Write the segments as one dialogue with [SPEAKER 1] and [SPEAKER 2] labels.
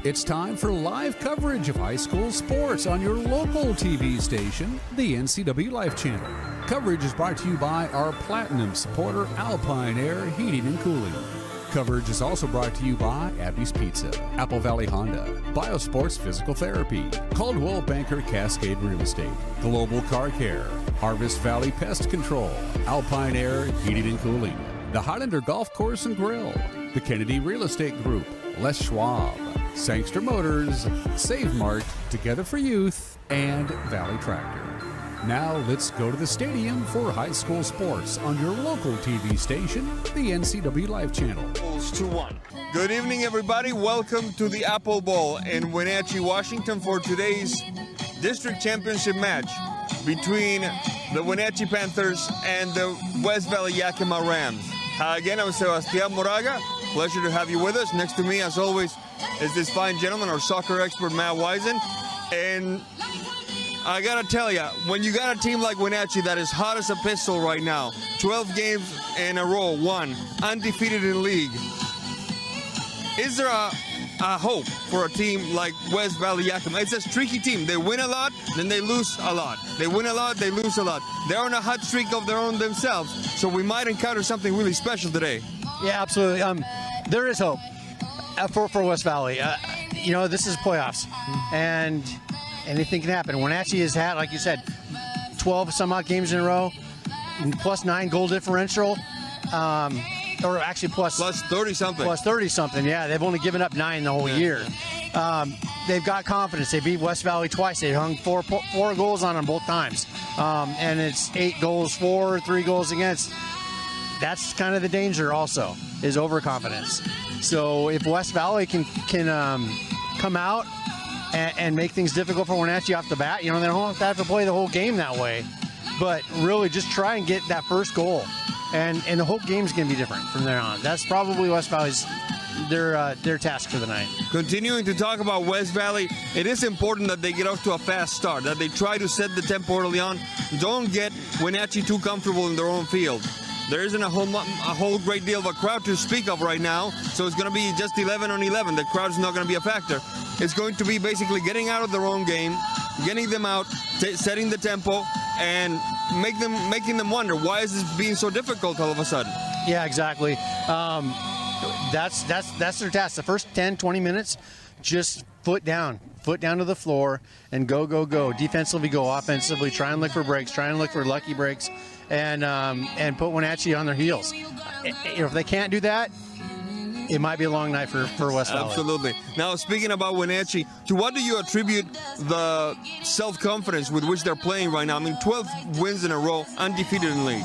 [SPEAKER 1] It's time for live coverage of high school sports on your local TV station, the NCWLIFE channel. Coverage is brought to you by our Platinum supporter, Alpine Air Heating and Cooling. Coverage is also brought to you by Abby's Pizza, Apple Valley Honda, Biosports Physical Therapy, Caldwell Banker Cascade Real Estate, Global Car Care, Harvest Valley Pest Control, Alpine Air Heating and Cooling, the Highlander Golf Course and Grill, the Kennedy Real Estate Group, Les Schwab, Sangster Motors, Save Mart, Together for Youth, and Valley Tractor. Now let's go to the stadium for high school sports on your local TV station, the NCWLIFE channel.
[SPEAKER 2] 2-1. Good evening, everybody. Welcome to the Apple Bowl in Wenatchee, Washington for today's district championship match between the Wenatchee Panthers and the West Valley Yakima Rams. Again, I'm Sebastian Moraga. Pleasure to have you with us. Next to me, as always, is this fine gentleman, our soccer expert, Matt Wisen. And I gotta tell you, when you got a team like Wenatchee that is hot as a pistol right now, 12 games in a row, won, undefeated in league, is there a hope for a team like West Valley Yakima? It's a streaky team. They win a lot, then they lose a lot. They win a lot, they lose a lot. They're on a hot streak of their own themselves, so we might encounter something really special today.
[SPEAKER 3] Yeah, absolutely. There is hope for West Valley. This is playoffs, and anything can happen. Wenatchee has had, like you said, 12 some odd games in a row, plus 9 goal differential, or actually plus
[SPEAKER 2] 30 something.
[SPEAKER 3] Plus 30 something. Yeah, they've only given up 9 the whole year. They've got confidence. They beat West Valley twice. They hung four goals on them both times, and it's 8 goals for, 3 goals against. That's kind of the danger also, is overconfidence. So if West Valley can come out and make things difficult for Wenatchee off the bat, they don't have to play the whole game that way, but really just try and get that first goal, and the whole game's going to be different from there on. That's probably West Valley's their task for the night. Continuing
[SPEAKER 2] to talk about West Valley, it is important that they get off to a fast start, that they try to set the tempo early on. Don't get Wenatchee too comfortable in their own field. There isn't a whole great deal of a crowd to speak of right now, so it's going to be just 11 on 11. The crowd's not going to be a factor. It's going to be basically getting out of their own game, getting them out, setting the tempo, and making them wonder, why is this being so difficult all of a sudden? Yeah, exactly. That's their task. The first 10, 20 minutes, just foot down to the floor, and go. Defensively, go. Offensively, try and look for breaks, try and look for lucky breaks, and put Wenatchee on their heels. If they can't do that, it might be a long night for West Valley. Absolutely. Now, speaking about Wenatchee, to what do you attribute the self-confidence with which they're playing right now? I mean, 12 wins in a row, undefeated in league.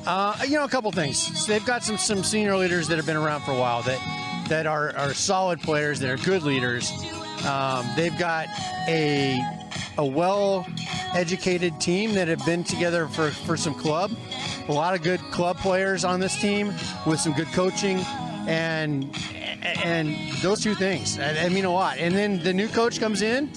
[SPEAKER 2] A couple things. So they've got some senior leaders that have been around for a while that are solid players, that are good leaders. They've got a well-educated team that have been together for some club. A lot of good club players on this team with some good coaching, and those two things, I mean a lot. And then the new coach comes in,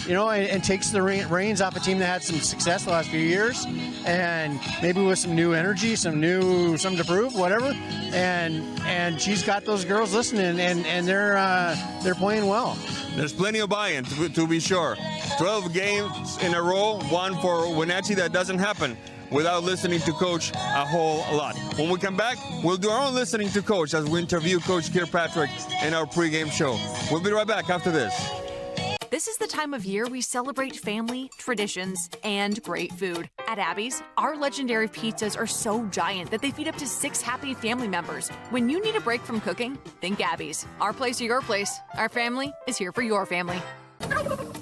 [SPEAKER 2] and takes the reins off a team that had some success the last few years, and maybe with some new energy, something to prove, whatever. And she's got those girls listening, and they're playing well. There's plenty of buy-in, to be sure. 12 games in a row, one for Wenatchee. That doesn't happen without listening to Coach a whole lot. When we come back, we'll do our own listening to Coach as we interview Coach Kirkpatrick in our pregame show. We'll be right back after this.
[SPEAKER 4] This is the time of year we celebrate family, traditions, and great food. At Abby's, our legendary pizzas are so giant that they feed up to 6 happy family members. When you need a break from cooking, think Abby's. Our place or your place. Our family is here for your family.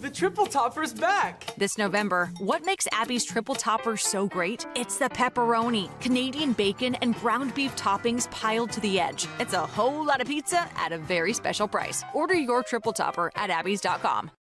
[SPEAKER 5] The Triple Topper's back!
[SPEAKER 4] This November, what makes Abby's Triple Topper so great? It's the pepperoni, Canadian bacon, and ground beef toppings piled to the edge. It's a whole lot of pizza at a very special price. Order your Triple Topper at abbys.com.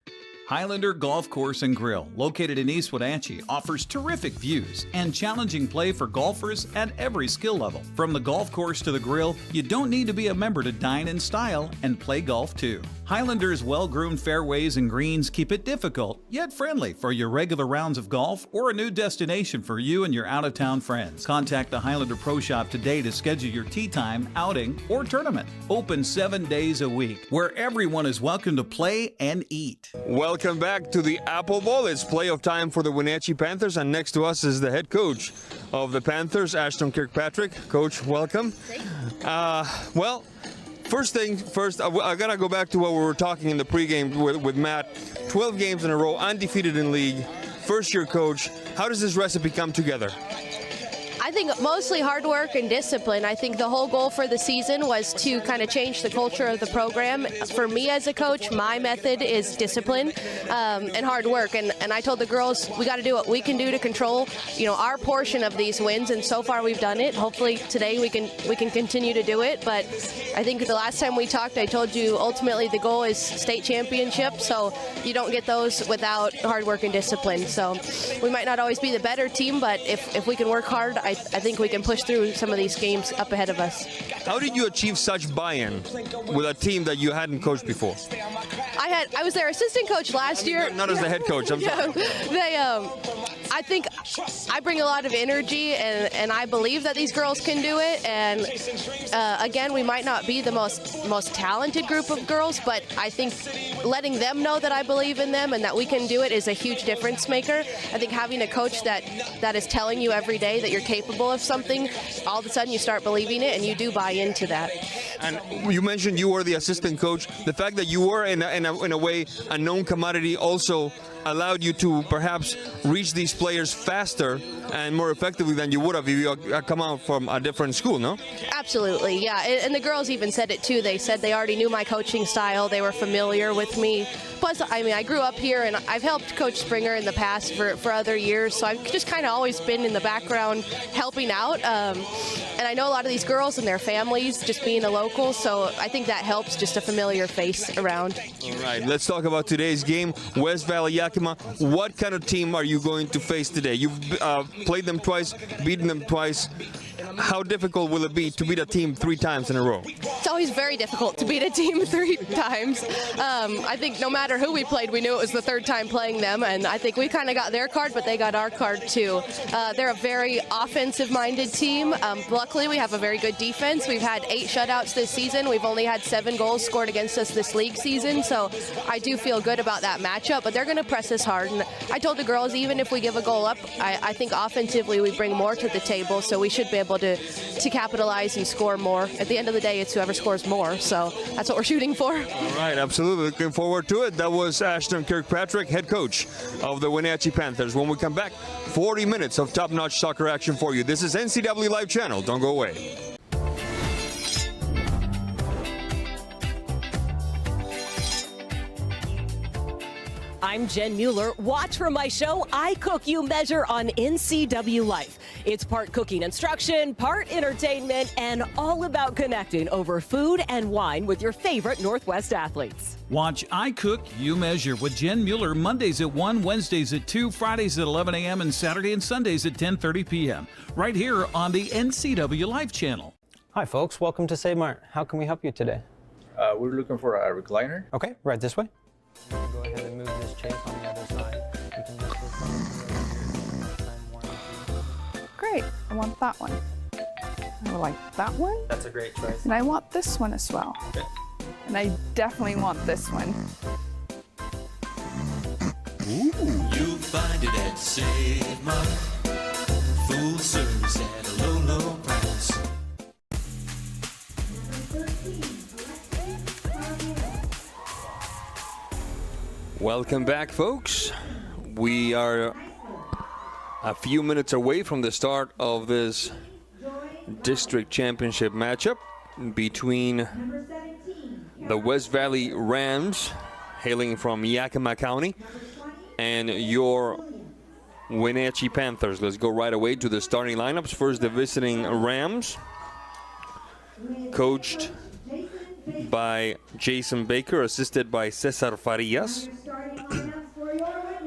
[SPEAKER 6] Highlander Golf Course and Grill, located in East Wenatchee, offers terrific views and challenging play for golfers at every skill level. From the golf course to the grill, you don't need to be a member to dine in style and play golf too. Highlander's well-groomed fairways and greens keep it difficult, yet friendly for your regular rounds of golf or a new destination for you and your out-of-town friends. Contact the Highlander Pro Shop today to schedule your tee time, outing, or tournament. Open 7 days a week, where everyone is welcome to play and eat.
[SPEAKER 2] Welcome back to the Apple Bowl. It's playoff time for the Wenatchee Panthers, and next to us is the head coach of the Panthers, Ashton Kirkpatrick. Coach, welcome. Well, first thing first, I got to go back to what we were talking in the pregame with Matt. 12 games in a row, undefeated in league, first-year coach. How does this recipe come together?
[SPEAKER 7] I think mostly hard work and discipline. I think the whole goal for the season was to kind of change the culture of the program. For me as a coach, my method is discipline and hard work. And I told the girls, we got to do what we can do to control, our portion of these wins. And so far we've done it. Hopefully today we can continue to do it. But I think the last time we talked, I told you ultimately the goal is state championship. So you don't get those without hard work and discipline. So we might not always be the better team, but if we can work hard, I think we can push through some of these games up ahead of us.
[SPEAKER 2] How did you achieve such buy-in with a team that you hadn't coached before?
[SPEAKER 7] I was their assistant coach last year.
[SPEAKER 2] Not as the head coach, I'm sorry.
[SPEAKER 7] I think I bring a lot of energy, and I believe that these girls can do it. And again, we might not be the most talented group of girls, but I think letting them know that I believe in them and that we can do it is a huge difference maker. I think having a coach that is telling you every day that you're capable of something, all of a sudden you start believing it and you do buy into that.
[SPEAKER 2] And you mentioned you were the assistant coach. The fact that you were in a way a known commodity also allowed you to perhaps reach these players faster and more effectively than you would have if you come out from a different school, no?
[SPEAKER 7] Absolutely, yeah. And the girls even said it too. They said they already knew my coaching style. They were familiar with me. Plus, I grew up here, and I've helped Coach Springer in the past for other years, so I've just kind of always been in the background helping out. And I know a lot of these girls and their families, just being a local, so I think that helps, just a familiar face around.
[SPEAKER 2] All right, let's talk about today's game. West Valley Yakima, what kind of team are you going to face today? You've played them twice, beaten them twice. How difficult will it be to beat a team 3 times in a row?
[SPEAKER 7] It's always very difficult to beat a team 3 times. I think no matter who we played, we knew it was the 3rd time playing them, and I think we kind of got their card, but they got our card too. They're a very offensive-minded team. Luckily, we have a very good defense. We've had 8 shutouts this season. We've only had 7 goals scored against us this league season, so I do feel good about that matchup, but they're going to press us hard. And I told the girls, even if we give a goal up, I think offensively we bring more to the table, so we should be able to capitalize and score more. At the end of the day, it's whoever scores more, so that's what we're shooting for.
[SPEAKER 2] All right, absolutely. Looking forward to it. That was Ashton Kirkpatrick, head coach of the Wenatchee Panthers. When we come back, 40 minutes of top-notch soccer action for you. This is NCWLIFE Channel. Don't go away.
[SPEAKER 8] I'm Jen Mueller. Watch for my show, I Cook, You Measure on NCWLIFE. It's part cooking instruction, part entertainment, and all about connecting over food and wine with your favorite Northwest athletes.
[SPEAKER 6] Watch I Cook, You Measure with Jen Mueller Mondays at 1, Wednesdays at 2, Fridays at 11 a.m., and Saturday and Sundays at 10:30 p.m. right here on the NCWLIFE channel.
[SPEAKER 9] Hi folks, welcome to Save Mart. How can we help you today?
[SPEAKER 10] We're looking for a recliner.
[SPEAKER 9] Okay, right this way. Go ahead and move this chair on the other side. You can lift this up.
[SPEAKER 11] Great, I want that one. I would like that one.
[SPEAKER 9] That's a great choice.
[SPEAKER 11] And I want this one as well.
[SPEAKER 9] Okay.
[SPEAKER 11] And I definitely want this one.
[SPEAKER 12] You'll find it at Save Mart. Full service at a low, low price.
[SPEAKER 2] Welcome back, folks. We are a few minutes away from the start of this district championship matchup between the West Valley Rams, hailing from Yakima County, and your Wenatchee Panthers. Let's go right away to the starting lineups. First, the visiting Rams, coached by Jason Baker, assisted by Cesar Farias.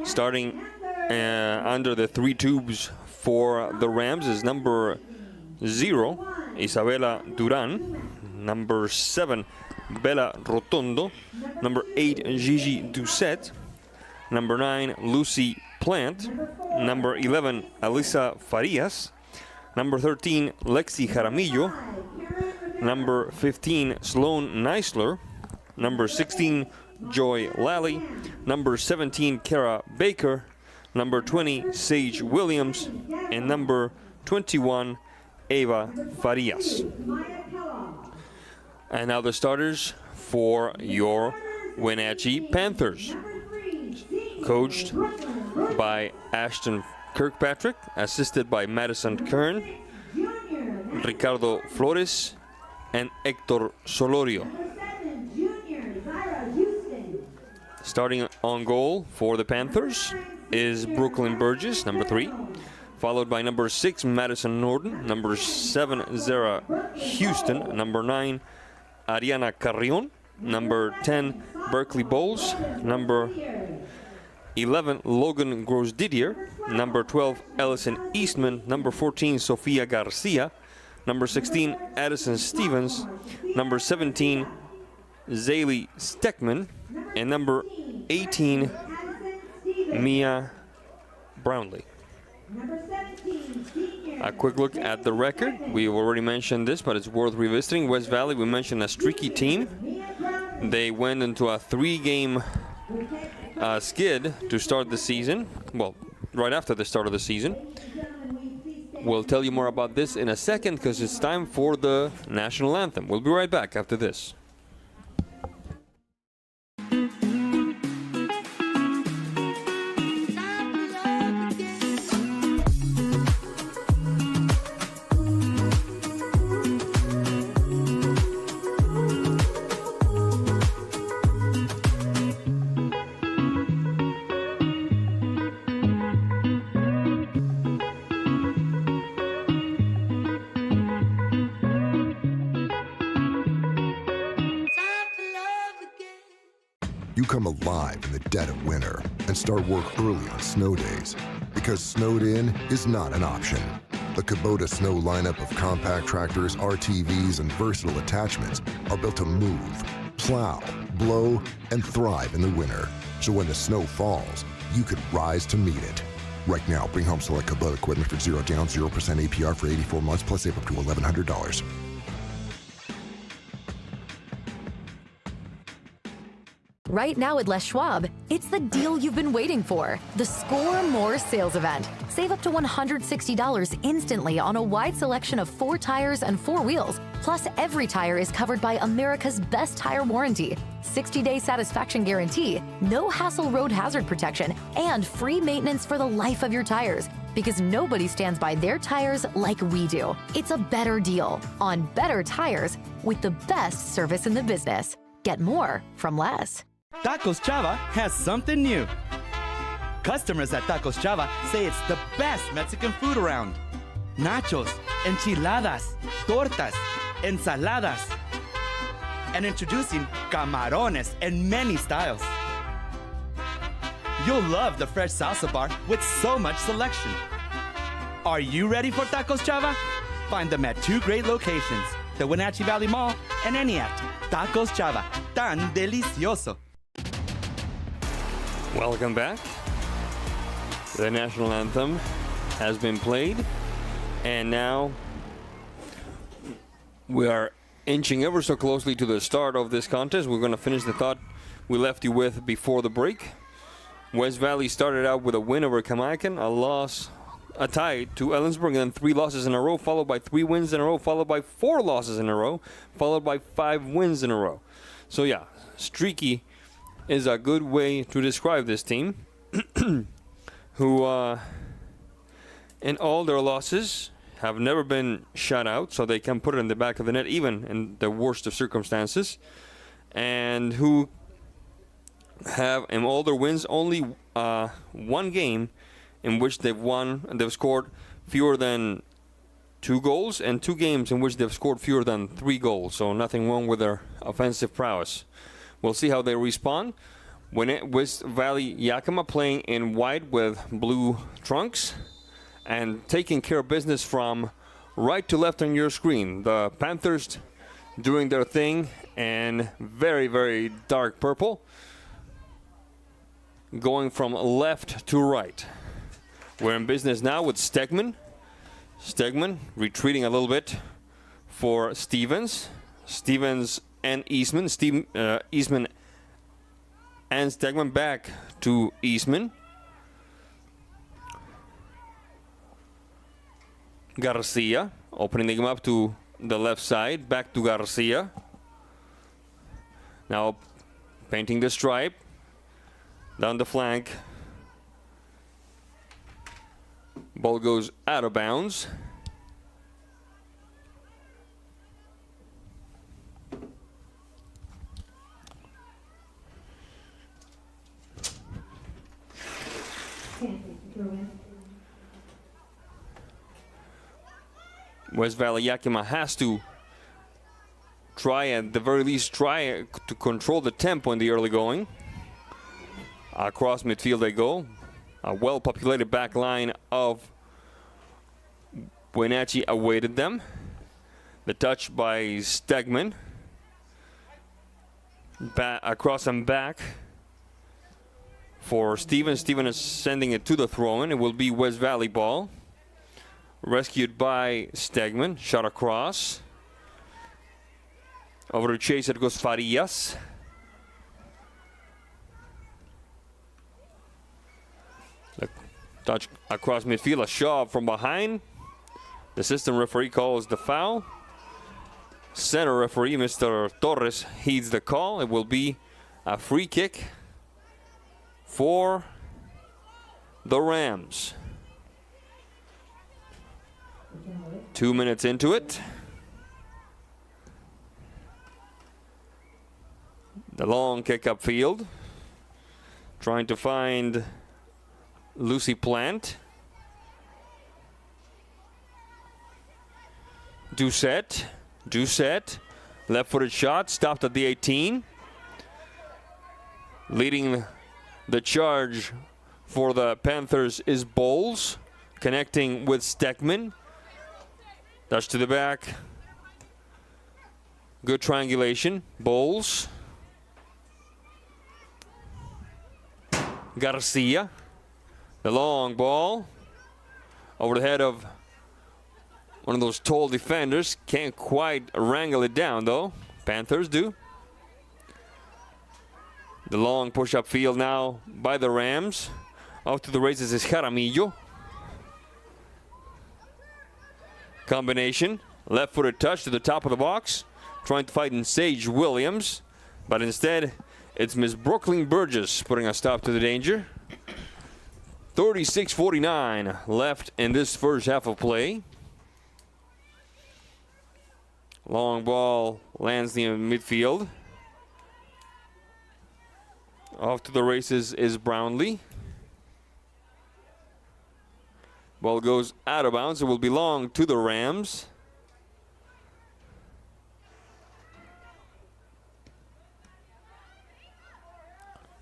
[SPEAKER 2] Starting under the 3 tubes for the Rams is number 0, Isabela Duran. Number 7, Bella Rotondo. Number 8, Gigi Doucette. Number 9, Lucy Plant. Number 11, Alisa Farias. Number 13, Lexi Jaramillo. Number 15, Sloan Neisler. Number 16, Joy Lally. Number 17, Kara Baker. Number 20, Sage Williams. And number 21, Eva Farias. And now the starters for your Wenatchee Panthers. Coached by Ashton Kirkpatrick, assisted by Madison Kern, Ricardo Flores, and Hector Solorio. Starting on goal for the Panthers is Brooklyn Burgess, number 3, followed by number 6, Madison Norton, number 7, Zara Houston, number 9, Ariana Carrion, number 10, Berkeley Bowles, number 11, Logan Gross-Didier, number 12, Ellison Eastman, number 14, Sofia Garcia, number 16, Addison Stevens, number 17, Zaylee Steckman, and number 18, Mia Brownlee. A quick look at the record. We've already mentioned this, but it's worth revisiting. West Valley, we mentioned a streaky team. They went into a 3-game skid to start the season. Well, right after the start of the season. We'll tell you more about this in a second because it's time for the national anthem. We'll be right back after this.
[SPEAKER 13] You come alive in the dead of winter and start work early on snow days because snowed in is not an option. The Kubota Snow lineup of compact tractors, RTVs, and versatile attachments are built to move, plow, blow, and thrive in the winter. So when the snow falls, you could rise to meet it. Right now, bring home select Kubota equipment for 0 down, 0% APR for 84 months, plus save up to $1,100.
[SPEAKER 14] Right now at Les Schwab, it's the deal you've been waiting for. The Score More sales event. Save up to $160 instantly on a wide selection of 4 tires and 4 wheels. Plus, every tire is covered by America's best tire warranty, 60-day satisfaction guarantee, no hassle road hazard protection, and free maintenance for the life of your tires. Because nobody stands by their tires like we do. It's a better deal on better tires with the best service in the business. Get more from Les.
[SPEAKER 15] Tacos Chava has something new. Customers at Tacos Chava say it's the best Mexican food around. Nachos, enchiladas, tortas, ensaladas, and introducing camarones in many styles. You'll love the fresh salsa bar with so much selection. Are you ready for Tacos Chava? Find them at 2 great locations, the Wenatchee Valley Mall and Eniac. Tacos Chava, tan delicioso.
[SPEAKER 2] Welcome back. The national anthem has been played, and now we are inching ever so closely to the start of this contest. We're going to finish the thought we left you with before the break. West Valley started out with a win over Kamayakan, a tie to Ellensburg, and then 3 losses in a row, followed by 3 wins in a row, followed by 4 losses in a row, followed by 5 wins in a row. So yeah, streaky is a good way to describe this team, who in all their losses have never been shut out, so they can put it in the back of the net even in the worst of circumstances, and who have in all their wins only 1 game in which they've scored fewer than 2 goals, and 2 games in which they've scored fewer than 3 goals. So nothing wrong with their offensive prowess. We'll see how they respond. West Valley Yakima playing in white with blue trunks and taking care of business from right to left on your screen. The Panthers doing their thing and very, very dark purple. Going from left to right. We're in business now with Stegman. Stegman retreating a little bit for Stevens. Stevens and Eastman. Eastman and Stegman back to Eastman. Garcia opening the game up to the left side. Back to Garcia. Now painting the stripe. Down the flank. Ball goes out of bounds. West Valley Yakima has to try, at the very least, try to control the tempo in the early going. Across midfield they go. A well-populated back line of Wenatchee awaited them. The touch by Stegman. Across and back for Stevens. Stevens is sending it to the throw-in. It will be West Valley ball. Rescued by Stegman. Shot across. Over to chase it goes Farias. The touch across midfield. A shove from behind. The assistant referee calls the foul. Center referee, Mr. Torres, heeds the call. It will be a free kick for the Rams. 2 minutes into it. The long kick upfield. Trying to find Lucy Plant. Doucette, left-footed shot, stopped at the 18. Leading the charge for the Panthers is Bowles, connecting with Stegman. Touch to the back. Good triangulation. Bowles. Garcia. The long ball over the head of one of those tall defenders. Can't quite wrangle it down, though. Panthers do. The long push-up field now by the Rams. Off to the races is Jaramillo. Combination. Left-footed touch to the top of the box. Trying to fight in Sage Williams. But instead, it's Miss Brooklyn Burgess putting a stop to the danger. 36:49 left in this first half of play. Long ball lands in midfield. Off to the races is Brownlee. Ball goes out of bounds. It will belong to the Rams.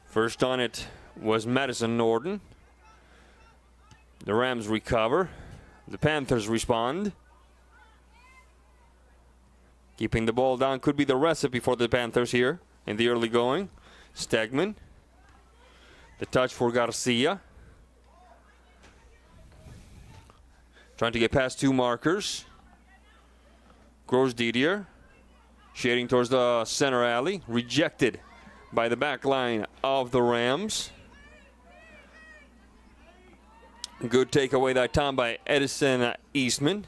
[SPEAKER 2] First on it was Madison Norton. The Rams recover. The Panthers respond. Keeping the ball down could be the recipe for the Panthers here in the early going. Stegman. The touch for Garcia. Trying to get past two markers. Gross Didier. Shading towards the center alley. Rejected by the back line of the Rams. Good takeaway that time by Edison Eastman.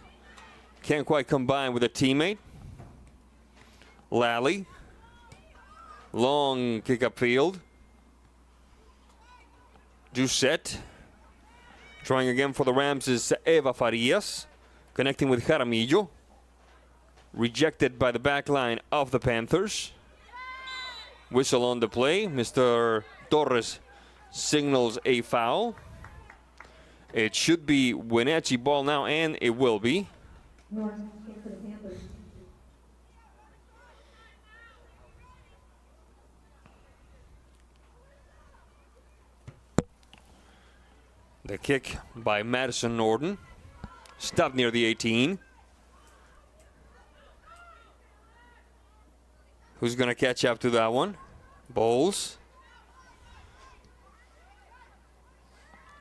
[SPEAKER 2] Can't quite combine with a teammate. Lally. Long kick upfield. Doucette. Trying again for the Rams is Eva Farias. Connecting with Jaramillo. Rejected by the back line of the Panthers. Whistle on the play. Mr. Torres signals a foul. It should be Wenatchee ball now, and it will be. The kick by Madison Norton. Stopped near the 18. Who's going to catch up to that one? Bowles.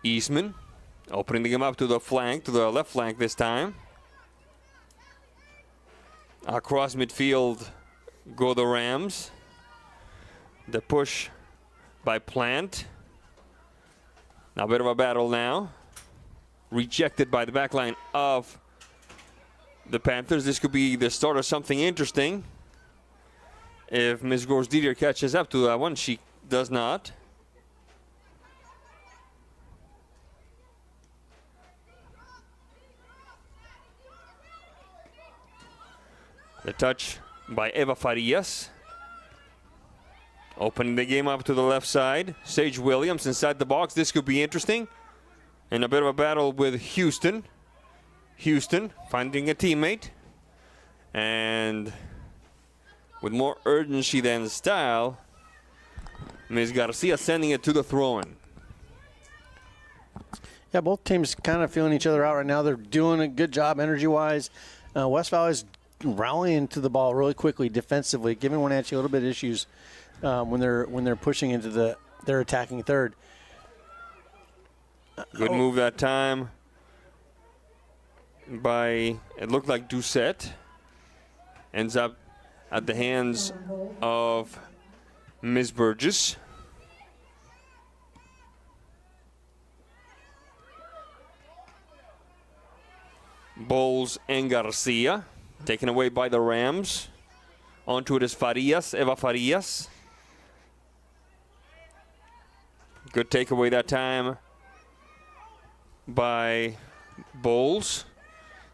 [SPEAKER 2] Eastman opening the game up to the flank, to the left flank this time. Across midfield go the Rams. The push by Plant. Now a bit of a battle now. Rejected by the back line of the Panthers. This could be the start of something interesting. If Ms. Gors-Didier catches up to that one, she does not. The touch by Eva Farias. Opening the game up to the left side. Sage Williams inside the box. This could be interesting. And a bit of a battle with Houston. Houston finding a teammate. And with more urgency than style, Ms. Garcia sending it to the throw-in.
[SPEAKER 3] Yeah, both teams kind of feeling each other out right now. They're doing a good job energy-wise. West Valley's rallying to the ball really quickly defensively, giving Wenatchee a little bit of issues when they're pushing into their attacking third.
[SPEAKER 2] Good move that time by, it looked like Doucette. Ends up at the hands of Ms. Burgess. Bowles and Garcia. Taken away by the Rams. Onto it is Farias, Eva Farias. Good takeaway that time by Bowles.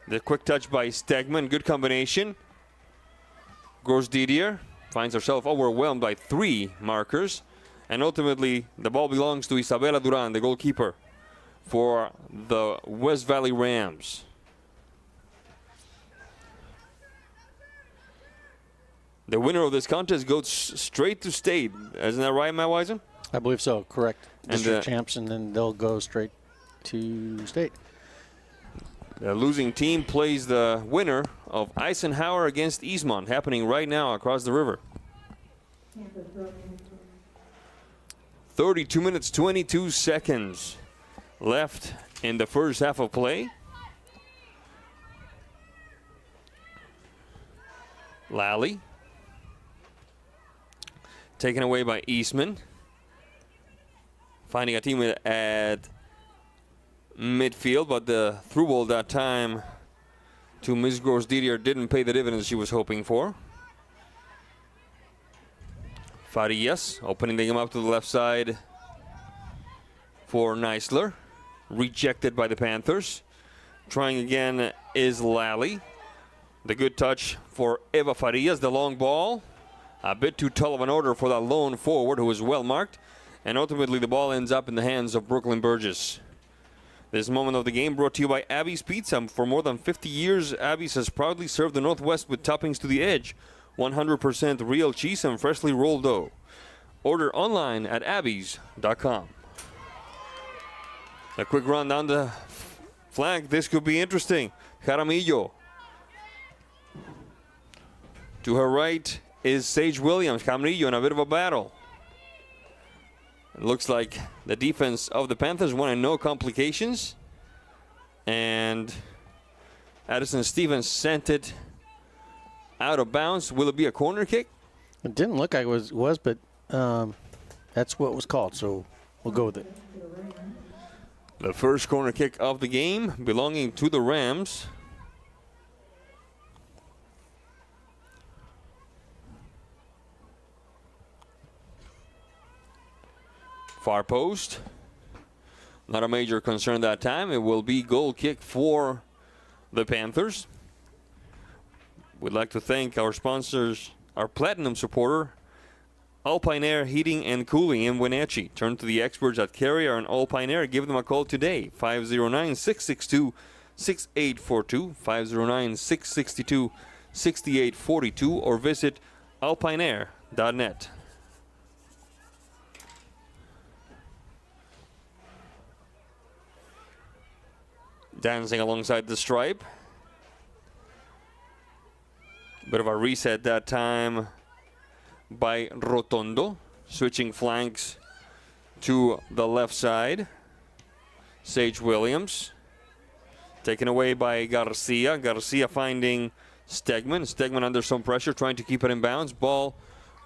[SPEAKER 2] The quick touch by Stegman. Good combination. Gors-Didier finds herself overwhelmed by 3 markers. And ultimately, the ball belongs to Isabela Duran, the goalkeeper for the West Valley Rams. The winner of this contest goes straight to state. Isn't that right, Matt Wisen?
[SPEAKER 3] I believe so, correct.
[SPEAKER 2] And
[SPEAKER 3] District champs, and then they'll go straight to state.
[SPEAKER 2] The losing team plays the winner of Eisenhower against Eastmont, happening right now across the river. 32 minutes, 22 seconds left in the first half of play. Lally. Taken away by Eastman. Finding a teammate at midfield, but the through ball that time to Ms. Gors-Didier didn't pay the dividends she was hoping for. Farias opening the game up to the left side for Neisler. Rejected by the Panthers. Trying again is Lally. The good touch for Eva Farias, the long ball. A bit too tall of an order for that lone forward who was well marked. And ultimately the ball ends up in the hands of Brooklyn Burgess. This moment of the game brought to you by Abby's Pizza. For more than 50 years, Abby's has proudly served the Northwest with toppings to the edge. 100% real cheese and freshly rolled dough. Order online at abbys.com. A quick run down the flank. This could be interesting. Jaramillo. To her right is Sage Williams. Jaramillo in a bit of a battle. It looks like the defense of the Panthers wanted no complications. And Addison Stevens sent it out of bounds. Will it be a corner kick?
[SPEAKER 3] It didn't look like it was, but that's what it was called, so we'll go with it.
[SPEAKER 2] The first corner kick of the game belonging to the Rams. Far post. Not a major concern that time. It will be goal kick for the Panthers. We'd like to thank our sponsors, our platinum supporter, Alpine Air Heating and Cooling in Wenatchee. Turn to the experts at Carrier and Alpine Air. Give them a call today. 509-662-6842. 509-662-6842 or visit alpineair.net. Dancing alongside the stripe. Bit of a reset that time by Rotondo. Switching flanks to the left side. Sage Williams. Taken away by Garcia. Garcia finding Stegman. Stegman under some pressure, trying to keep it in bounds. Ball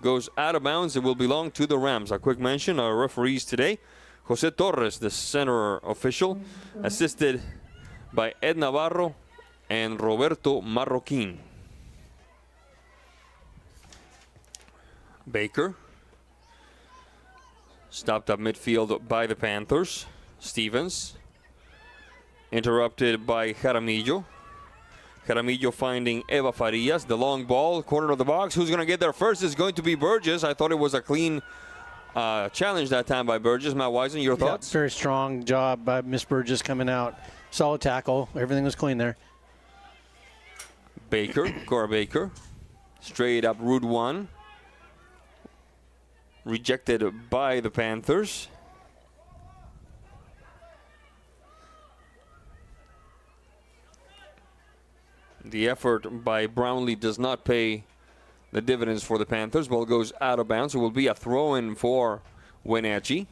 [SPEAKER 2] goes out of bounds. It will belong to the Rams. A quick mention, our referees today. Jose Torres, the center official, assisted by Ed Navarro and Roberto Marroquin. Baker. Stopped up midfield by the Panthers. Stevens. Interrupted by Jaramillo. Jaramillo finding Eva Farias. The long ball, corner of the box. Who's going to get there first is going to be Burgess. I thought it was a clean challenge that time by Burgess. Matt Wisen, your thoughts?
[SPEAKER 3] Very strong job by Miss Burgess coming out. Solid tackle. Everything was clean there.
[SPEAKER 2] Baker, Cora Baker. Straight up Route 1. Rejected by the Panthers. The effort by Brownlee does not pay the dividends for the Panthers. Ball goes out of bounds. It will be a throw-in for Wenatchee.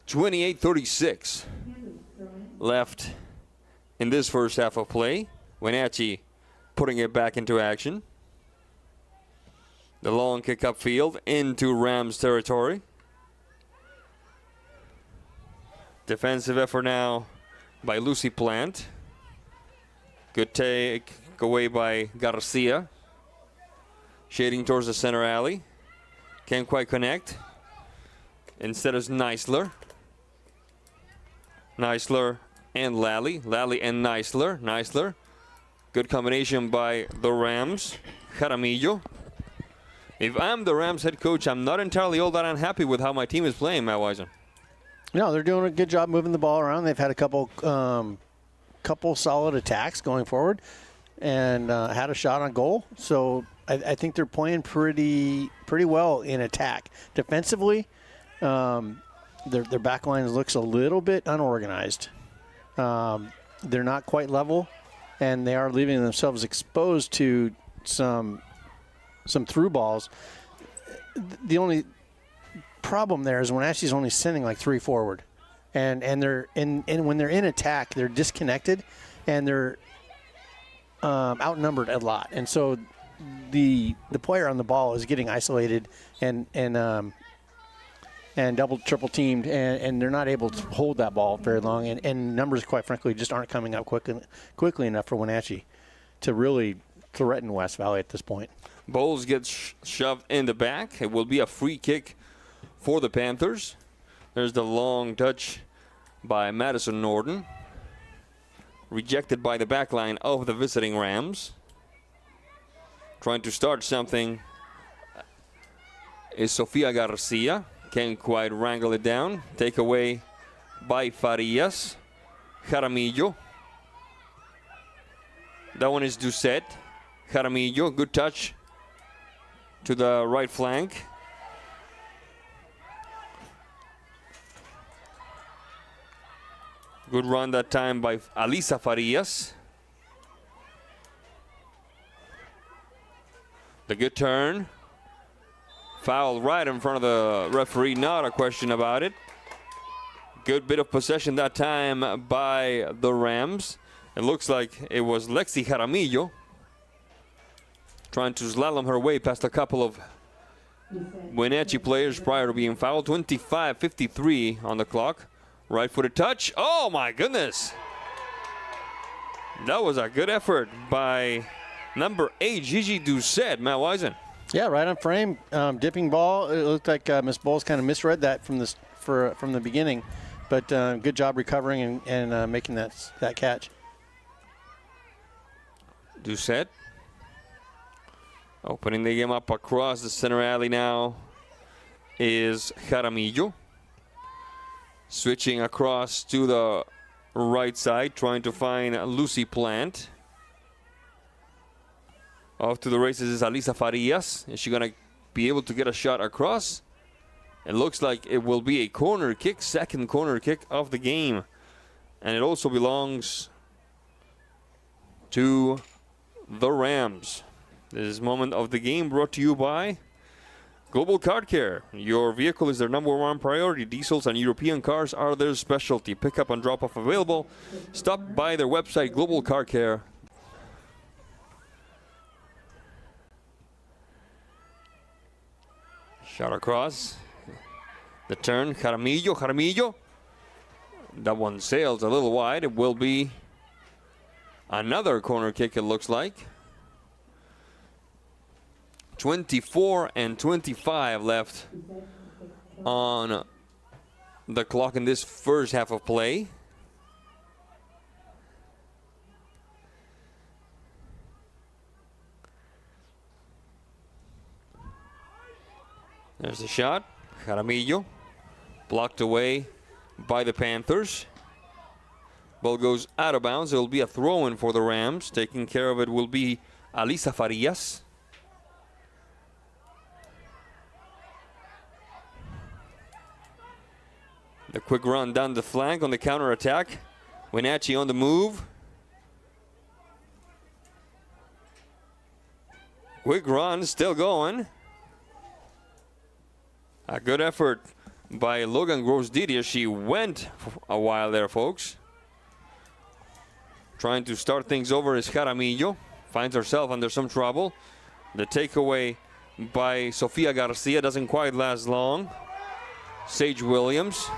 [SPEAKER 2] 28-36 left in this first half of play. Wenatchee putting it back into action. The long kick upfield into Rams territory. Defensive effort now by Lucy Plant. Good take away by Garcia. Shading towards the center alley. Can't quite connect. Instead is Neisler. Neisler and Lally. Lally and Neisler. Neisler. Good combination by the Rams. Jaramillo. If I'm the Rams head coach, I'm not entirely all that unhappy with how my team is playing, Matt Wisen.
[SPEAKER 3] No, they're doing a good job moving the ball around. They've had a couple solid attacks going forward and had a shot on goal. So I think they're playing pretty well in attack. Defensively, their back line looks a little bit unorganized. They're not quite level, and they are leaving themselves exposed to some through balls. The only problem there is Wenatchee's only sending like 3 forward, and they're when they're in attack, they're disconnected, and they're outnumbered a lot, and so the player on the ball is getting isolated and double triple teamed, and they're not able to hold that ball very long, and numbers quite frankly just aren't coming up quickly enough for Wenatchee to really threaten West Valley at this point.
[SPEAKER 2] Bowles gets shoved in the back. It will be a free kick for the Panthers. There's the long touch by Madison Norton. Rejected by the back line of the visiting Rams. Trying to start something is Sofia Garcia. Can't quite wrangle it down. Take away by Farias. Jaramillo. That one is Doucette. Jaramillo, good touch to the right flank. Good run that time by Alisa Farias. The good turn. Foul right in front of the referee, not a question about it. Good bit of possession that time by the Rams. It looks like it was Lexi Jaramillo trying to slalom her way past a couple of Wenatchee players prior to being fouled. 25:53 on the clock. Right-footed touch. Oh, my goodness. That was a good effort by number 8, Gigi Doucette. Matt Wisen.
[SPEAKER 3] Yeah, right on frame. Dipping ball. It looked like Miss Bowles kind of misread that from the beginning. But good job recovering and making that catch.
[SPEAKER 2] Doucette. Opening the game up across the center alley now is Jaramillo. Switching across to the right side, trying to find Lucy Plant. Off to the races is Alisa Farias. Is she going to be able to get a shot across? It looks like it will be a corner kick, second corner kick of the game. And it also belongs to the Rams. This moment of the game brought to you by Global Car Care. Your vehicle is their #1 priority. Diesels and European cars are their specialty. Pickup and drop-off available. Stop by their website, Global Car Care. Shot across. The turn, Jaramillo. That one sails a little wide. It will be another corner kick, it looks like. 24 and 25 left on the clock in this first half of play. There's the shot. Jaramillo blocked away by the Panthers. Ball goes out of bounds. It will be a throw-in for the Rams. Taking care of it will be Alisa Farias. The quick run down the flank on the counter-attack. Wenatchee on the move. Quick run, still going. A good effort by Logan Gross-Didier. She went for a while there, folks. Trying to start things over is Jaramillo. Finds herself under some trouble. The takeaway by Sofia Garcia doesn't quite last long. Sage Williams.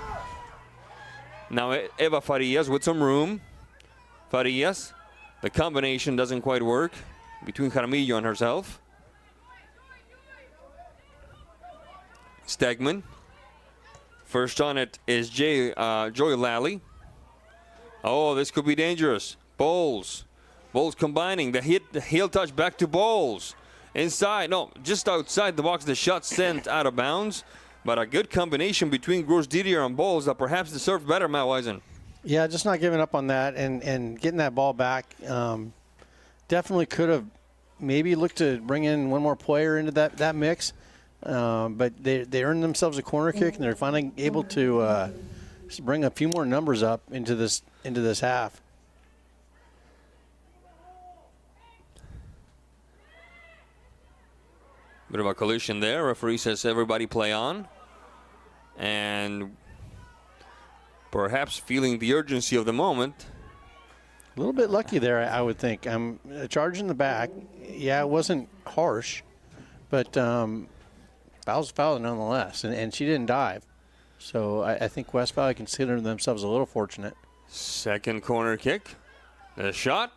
[SPEAKER 2] Now Eva Farias with some room. Farias. The combination doesn't quite work between Jaramillo and herself. Stegman. First on it is Joy Lally. Oh, this could be dangerous. Bowles combining. The heel touch back to Bowles. Inside, no, just outside the box. The shot sent out of bounds. But a good combination between Gross-Didier and Bowles that perhaps deserved better, Matt Wisen.
[SPEAKER 3] Yeah, just not giving up on that and getting that ball back. Definitely could have maybe looked to bring in one more player into that mix. But they earned themselves a corner kick, and they're finally able to bring a few more numbers up into this half.
[SPEAKER 2] Bit of a collision there. Referee says everybody play on. And perhaps feeling the urgency of the moment.
[SPEAKER 3] A little bit lucky there, I would think. A charge in the back. Yeah, it wasn't harsh, but foul's foul nonetheless. And she didn't dive. So I think West Valley consider themselves a little fortunate.
[SPEAKER 2] Second corner kick. The shot.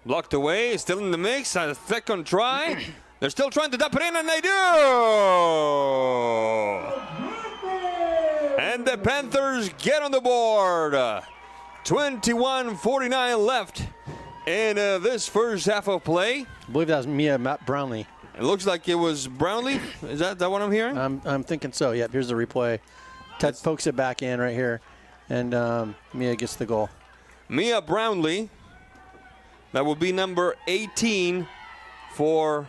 [SPEAKER 2] Blocked away. Still in the mix. A second try. They're still trying to dump it in, and they do! And the Panthers get on the board. 21:49 left in this first half of play.
[SPEAKER 3] I believe that was Matt Brownlee.
[SPEAKER 2] It looks like it was Brownlee. Is that what I'm hearing?
[SPEAKER 3] I'm thinking so. Yep, here's the replay. Ted pokes it back in right here, and Mia gets the goal.
[SPEAKER 2] Mia Brownlee. That will be number 18 for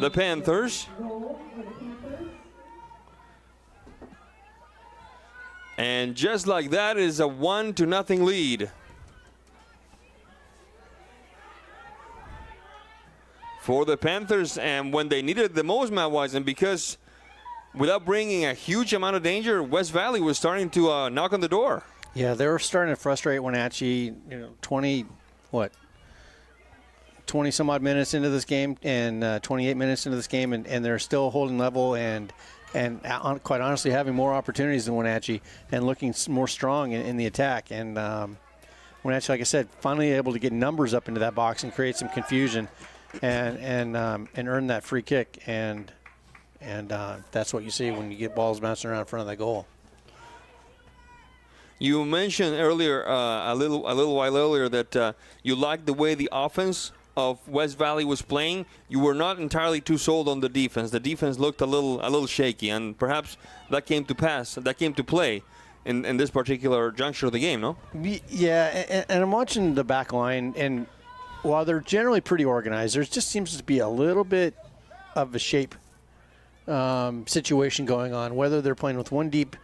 [SPEAKER 2] the Panthers. And just like that is a 1-0 lead for the Panthers. And when they needed it the most, Matt Wisen, because without bringing a huge amount of danger, West Valley was starting to knock on the door.
[SPEAKER 3] Yeah, they were starting to frustrate Wenatchee. 20 some odd minutes into this game and 28 minutes into this game, and they're still holding level and quite honestly having more opportunities than Wenatchee and looking more strong in the attack. And Wenatchee, like I said, finally able to get numbers up into that box and create some confusion and earn that free kick. And that's what you see when you get balls bouncing around in front of the goal.
[SPEAKER 2] You mentioned earlier, a little while earlier, that you liked the way the offense of West Valley was playing. You were not entirely too sold on the defense. The defense looked a little shaky, and perhaps that came to play in this particular juncture of the game, no?
[SPEAKER 3] Yeah, and I'm watching the back line, and while they're generally pretty organized, there just seems to be a little bit of a shape situation going on, whether they're playing with one deep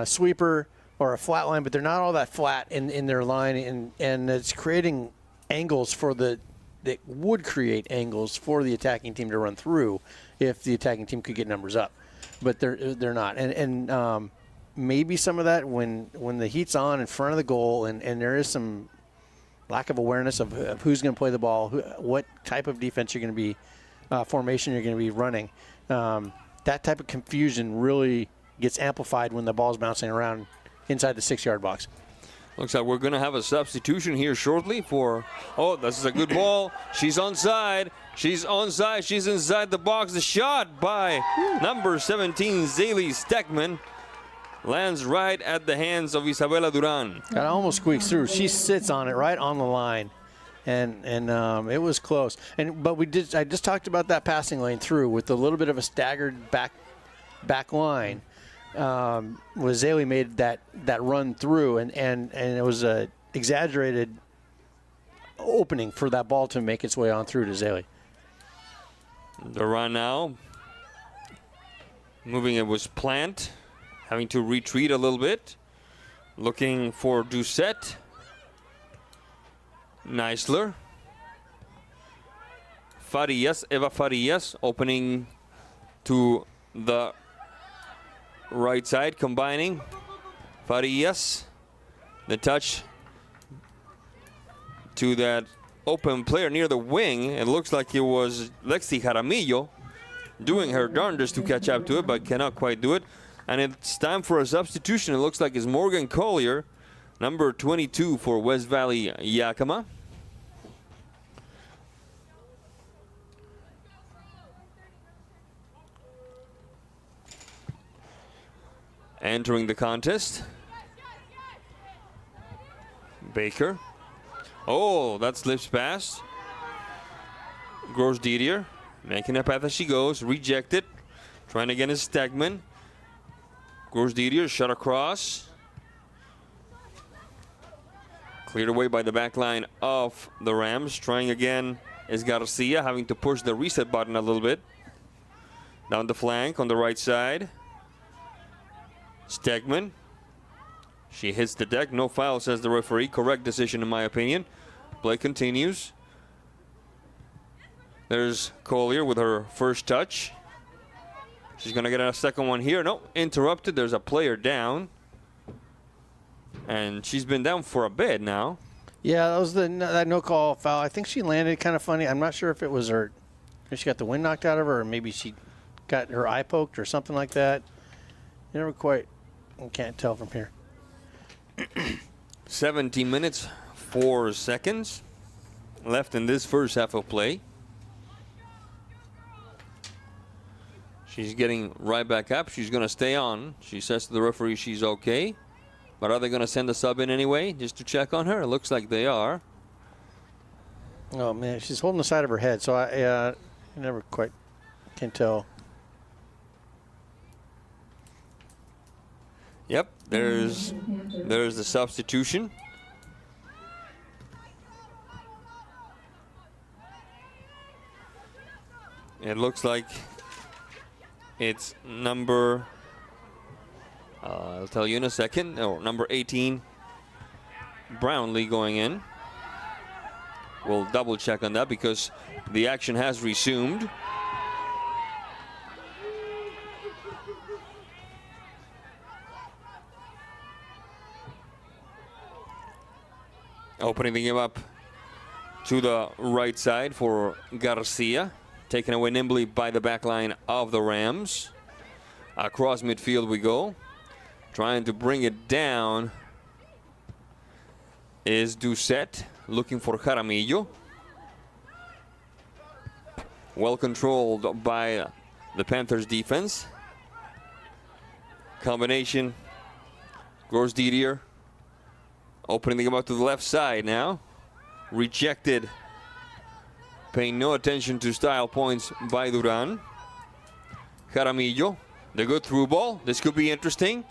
[SPEAKER 3] sweeper or a flat line, but they're not all that flat in their line, and it's creating angles for the that would create angles for the attacking team to run through if the attacking team could get numbers up. But they're not. And maybe some of that when the heat's on in front of the goal and there is some lack of awareness of who's going to play the ball, what type of defense you're going to be, formation you're going to be running. That type of confusion really gets amplified when the ball's bouncing around inside the 6-yard box.
[SPEAKER 2] Looks like we're going to have a substitution here shortly for, oh, this is a good ball. She's onside. She's onside. She's inside the box. The shot by number 17, Zaylee Steckman, lands right at the hands of Isabela Duran.
[SPEAKER 3] That almost squeaks through. She sits on it right on the line. And it was close. But I just talked about that passing lane through with a little bit of a staggered back line. Zaylee made that run through, and it was a exaggerated opening for that ball to make its way on through to Zaylee.
[SPEAKER 2] The run now. Moving it was Plant, having to retreat a little bit. Looking for Doucette. Neisler. Eva Farias opening to the right side, combining. Farias, the touch to that open player near the wing. It looks like it was Lexi Jaramillo doing her darndest to catch up to it, but cannot quite do it. And it's time for a substitution. It looks like it's Morgan Collier, number 22 for West Valley Yakima. Entering the contest, Baker. Oh, that slips past. Gross Didier making a path as she goes. Rejected. Trying again is Stegman. Gross Didier shot across. Cleared away by the back line of the Rams. Trying again is Garcia, having to push the reset button a little bit. Down the flank on the right side. Stegman. She hits the deck. No foul, says the referee. Correct decision, in my opinion. Play continues. There's Collier with her first touch. She's going to get a second one here. No, interrupted. There's a player down. And she's been down for a bit now.
[SPEAKER 3] Yeah, that was that no-call foul. I think she landed kind of funny. I'm not sure if it was if she got the wind knocked out of her or maybe she got her eye poked or something like that. You never quite, I can't tell from here.
[SPEAKER 2] 17 minutes, 4 seconds left in this first half of play. She's getting right back up. She's going to stay on. She says to the referee she's okay. But are they going to send a sub in anyway just to check on her? It looks like they are.
[SPEAKER 3] Oh, man, she's holding the side of her head, so I never quite can tell.
[SPEAKER 2] Yep, there's the substitution. It looks like it's number, I'll tell you in a second, number 18, Brownlee going in. We'll double check on that because the action has resumed. Opening the game up to the right side for Garcia. Taken away nimbly by the back line of the Rams. Across midfield we go. Trying to bring it down is Doucette. Looking for Jaramillo. Well controlled by the Panthers defense. Combination. Gross Didier. Opening the game up to the left side now. Rejected. Paying no attention to style points by Duran. Jaramillo. The good through ball. This could be interesting.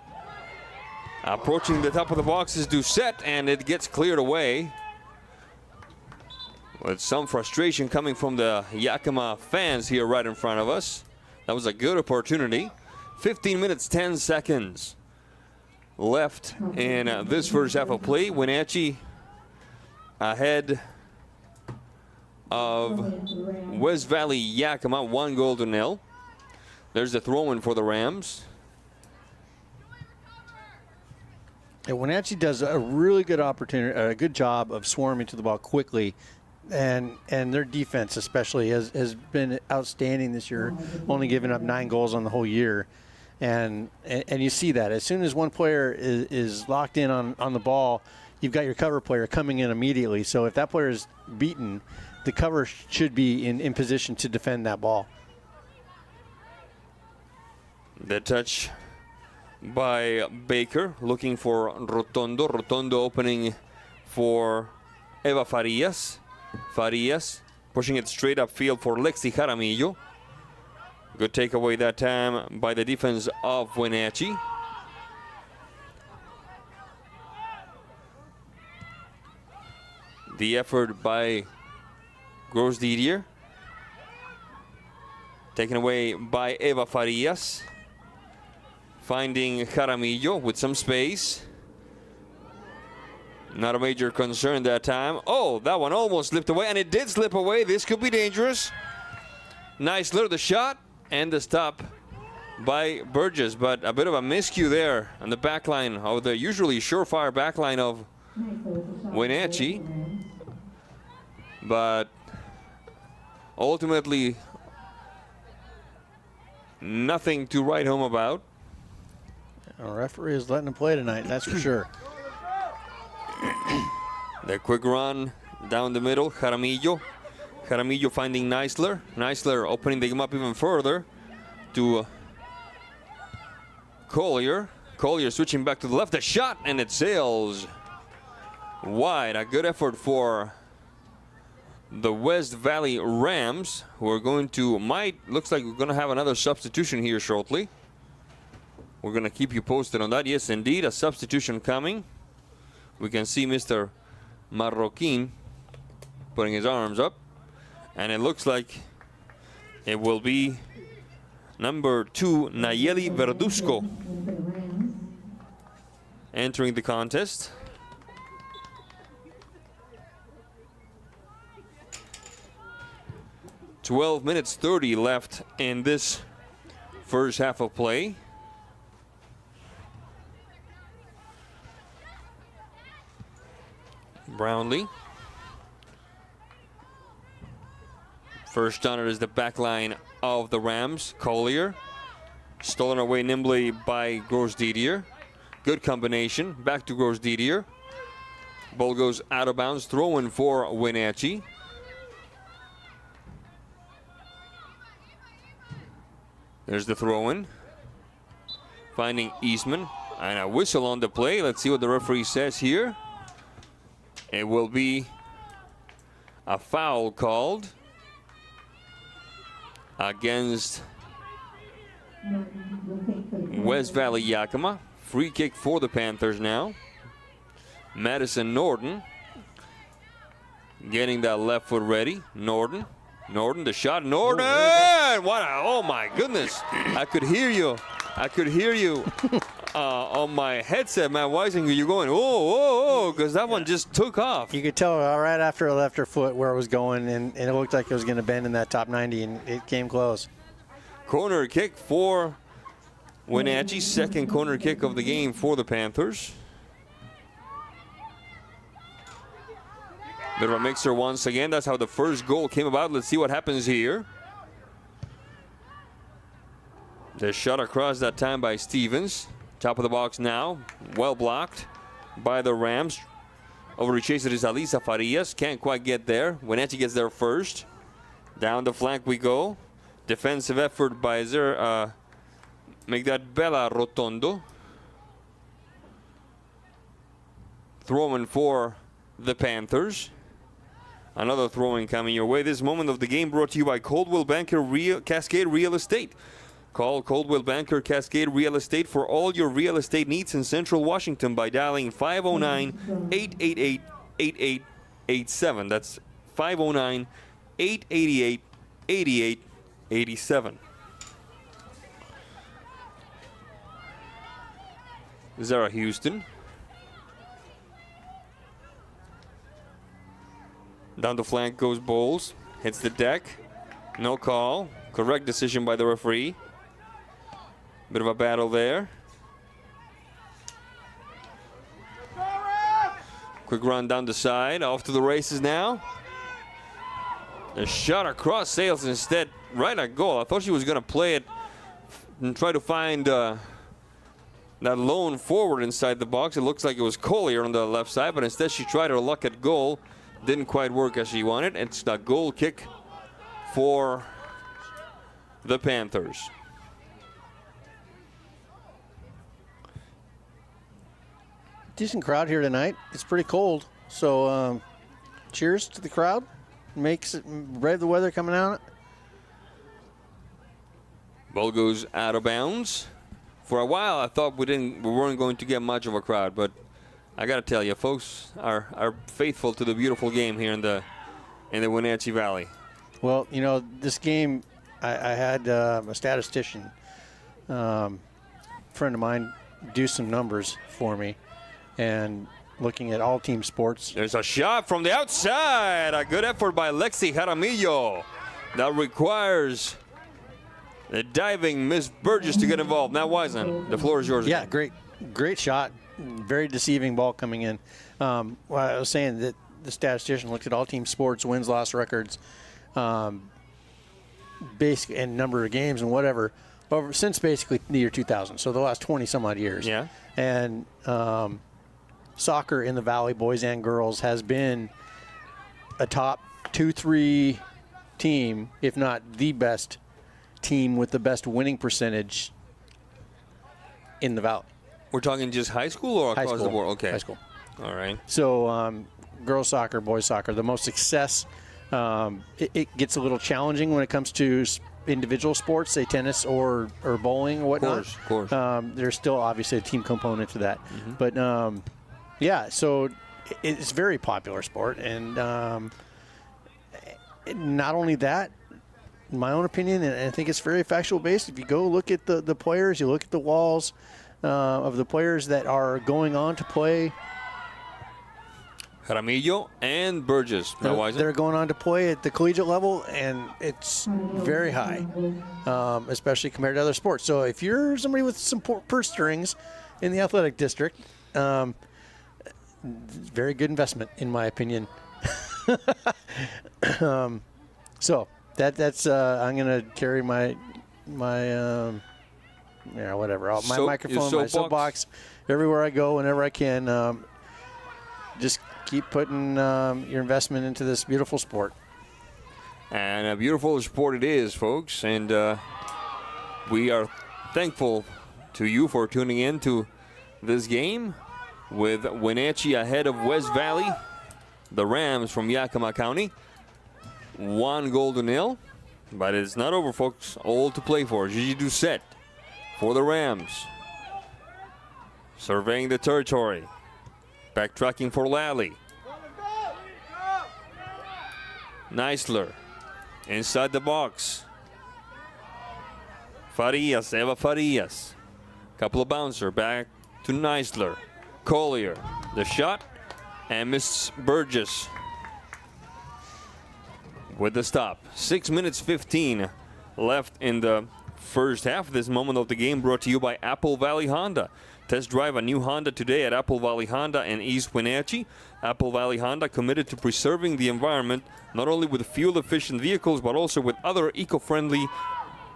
[SPEAKER 2] Approaching the top of the box is Doucette, and it gets cleared away. With some frustration coming from the Yakima fans here right in front of us. That was a good opportunity. 15 minutes, 10 seconds left in this first half of play. Wenatchee ahead of West Valley Yakima, 1-0. There's the throw-in for the Rams.
[SPEAKER 3] And Wenatchee does a really good a good job of swarming to the ball quickly, and their defense especially has been outstanding this year, only giving up 9 goals on the whole year. And you see that as soon as one player is locked in on the ball, you've got your cover player coming in immediately. So if that player is beaten, the cover should be in position to defend that ball.
[SPEAKER 2] The touch by Baker, looking for Rotondo. Rotondo opening for Eva Farias. Farias pushing it straight upfield for Lexi Jaramillo. Good takeaway that time by the defense of Wenatchee. The effort by Gross Didier. Taken away by Eva Farias. Finding Jaramillo with some space. Not a major concern that time. Oh, that one almost slipped away, and it did slip away. This could be dangerous. Nice little the shot and the stop by Burgess, but a bit of a miscue there on the back line of the usually surefire back line of Wenatchee. But ultimately, nothing to write home about.
[SPEAKER 3] Our referee is letting him play tonight, that's for sure.
[SPEAKER 2] The quick run down the middle, Jaramillo. Jaramillo finding Neisler. Neisler opening the game up even further to Collier. Collier switching back to the left. The shot, and it sails wide. A good effort for the West Valley Rams, who are going to, looks like we're going to have another substitution here shortly. We're going to keep you posted on that. Yes, indeed, a substitution coming. We can see Mr. Marroquin putting his arms up. And it looks like it will be number 2, Nayeli Verduzco, entering the contest. .12 minutes 30 left in this first half of play. Brownlee. First runner is the back line of the Rams. Collier. Stolen away nimbly by Gross Didier. Good combination. Back to Gross Didier. Ball goes out of bounds. Throw in for Wenatchee. There's the throw in. Finding Eastman. And a whistle on the play. Let's see what the referee says here. It will be a foul called against West Valley Yakima. Free kick for the Panthers now. Madison Norden getting that left foot ready. Norden, the shot. Norden! What a, oh my goodness. I could hear you. On my headset, Matt Weisinger, you're going, oh, because that one just took off.
[SPEAKER 3] You could tell right after it left her foot where it was going, and it looked like it was going to bend in that top 90, and it came close.
[SPEAKER 2] Corner kick for Wenatchee, second corner kick of the game for the Panthers. Bit of a mixer once again. That's how the first goal came about. Let's see what happens here. The shot across that time by Stevens. Top of the box now. Well blocked by the Rams. Over to chase it is Alisa Farias. Can't quite get there. Wenatchee gets there first. Down the flank we go. Defensive effort by make that Bella Rotondo. Throwing for the Panthers. Another throwing coming your way. This moment of the game brought to you by Coldwell Banker Cascade Real Estate. Call Coldwell Banker Cascade Real Estate for all your real estate needs in Central Washington by dialing 509-888-8887. That's 509-888-8887. Zara Houston. Down the flank goes Bowles. Hits the deck. No call. Correct decision by the referee. Bit of a battle there. Quick run down the side. Off to the races now. A shot across sails instead. Right at goal. I thought she was going to play it and try to find that lone forward inside the box. It looks like it was Collier on the left side, but instead she tried her luck at goal. Didn't quite work as she wanted. It's a goal kick for the Panthers.
[SPEAKER 3] Decent crowd here tonight. It's pretty cold, so cheers to the crowd. Makes it brave the weather coming out.
[SPEAKER 2] Ball goes out of bounds. For a while, I thought we weren't going to get much of a crowd, but I got to tell you, folks are faithful to the beautiful game here in the Wenatchee Valley.
[SPEAKER 3] Well, you know, this game, I had a statistician, friend of mine, do some numbers for me, and looking at all team sports.
[SPEAKER 2] There's a shot from the outside. A good effort by Lexi Jaramillo. That requires the diving Miss Burgess to get involved. Now, Wiseman, the floor is yours.
[SPEAKER 3] Yeah, great shot. Very deceiving ball coming in. Well, I was saying that the statistician looked at all team sports, wins, loss records, basic and number of games and whatever, since basically the year 2000. So the last 20 some odd years.
[SPEAKER 2] Yeah.
[SPEAKER 3] And soccer in the Valley, boys and girls, has been a top 2-3 team, if not the best team with the best winning percentage in the Valley.
[SPEAKER 2] We're talking just high school or across the board? Okay.
[SPEAKER 3] High school.
[SPEAKER 2] All right.
[SPEAKER 3] So girls soccer, boys soccer, the most success. It gets a little challenging when it comes to individual sports, say tennis or bowling or whatnot.
[SPEAKER 2] Of course.
[SPEAKER 3] There's still obviously a team component to that. Mm-hmm. But yeah, so it's a very popular sport. And not only that, in my own opinion, and I think it's very factual based, if you go look at the players, you look at the walls of the players that are going on to play.
[SPEAKER 2] Jaramillo and Burgess.
[SPEAKER 3] They're going on to play at the collegiate level, and it's very high, especially compared to other sports. So if you're somebody with some purse strings in the athletic district, very good investment, in my opinion. So that's I'm going to carry my whatever, my microphone, my soapbox everywhere I go, whenever I can. Just keep putting your investment into this beautiful sport.
[SPEAKER 2] And a beautiful sport it is, folks. And we are thankful to you for tuning in to this game with Wenatchee ahead of West Valley. The Rams from Yakima County. 1-0. But it's not over, folks. All to play for. Gigi Doucette for the Rams. Surveying the territory. Backtracking for Lally. Neisler inside the box. Farias, Eva Farias. Couple of bouncer back to Neisler. Collier, the shot, and Miss Burgess with the stop. 6 minutes 15 left in the first half. This moment of the game brought to you by Apple Valley Honda. Test drive a new Honda today at Apple Valley Honda in East Wenatchee. Apple Valley Honda committed to preserving the environment, not only with fuel-efficient vehicles, but also with other eco-friendly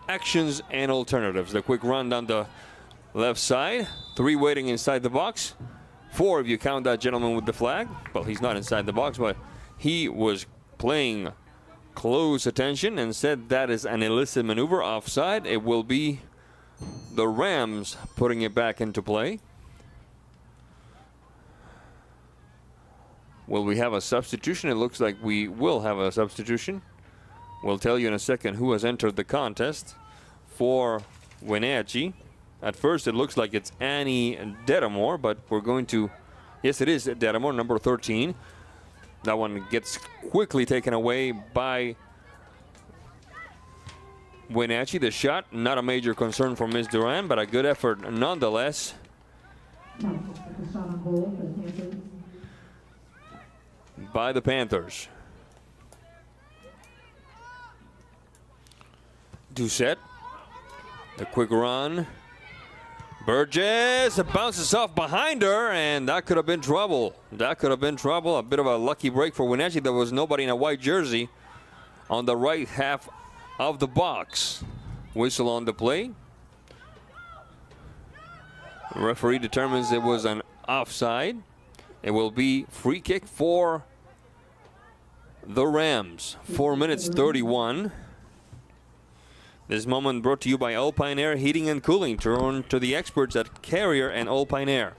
[SPEAKER 2] actions and alternatives. The quick run down the left side. 3 waiting inside the box. 4 if you count that gentleman with the flag. Well, he's not inside the box, but he was playing close attention and said that is an illicit maneuver offside. It will be the Rams putting it back into play. Will we have a substitution? It looks like we will have a substitution. We'll tell you in a second who has entered the contest for Wenatchee. At first, it looks like it's Annie Dedamore, but we're going to... Yes, it is Dedamore, number 13. That one gets quickly taken away by Wenatchee. The shot, not a major concern for Ms. Duran, but a good effort nonetheless. By the Panthers. Doucette. The quick run. Burgess, it bounces off behind her, and that could have been trouble. That could have been trouble. A bit of a lucky break for Wenatchee. There was nobody in a white jersey on the right half of the box. Whistle on the play. The referee determines it was an offside. It will be free kick for the Rams. 4 minutes 31. This moment brought to you by Alpine Air Heating and Cooling. Turn to the experts at Carrier and Alpine Air.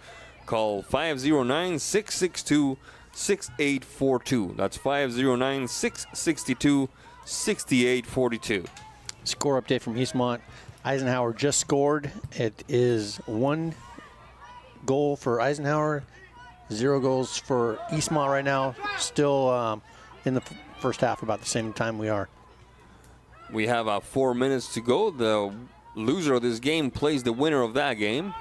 [SPEAKER 2] Call 509-662-6842. That's 509-662-6842.
[SPEAKER 3] Score update from Eastmont. Eisenhower just scored. It is 1 goal for Eisenhower, 0 goals for Eastmont right now. Still in the first half, about the same time we are.
[SPEAKER 2] We have 4 minutes to go. The loser of this game plays the winner of that game.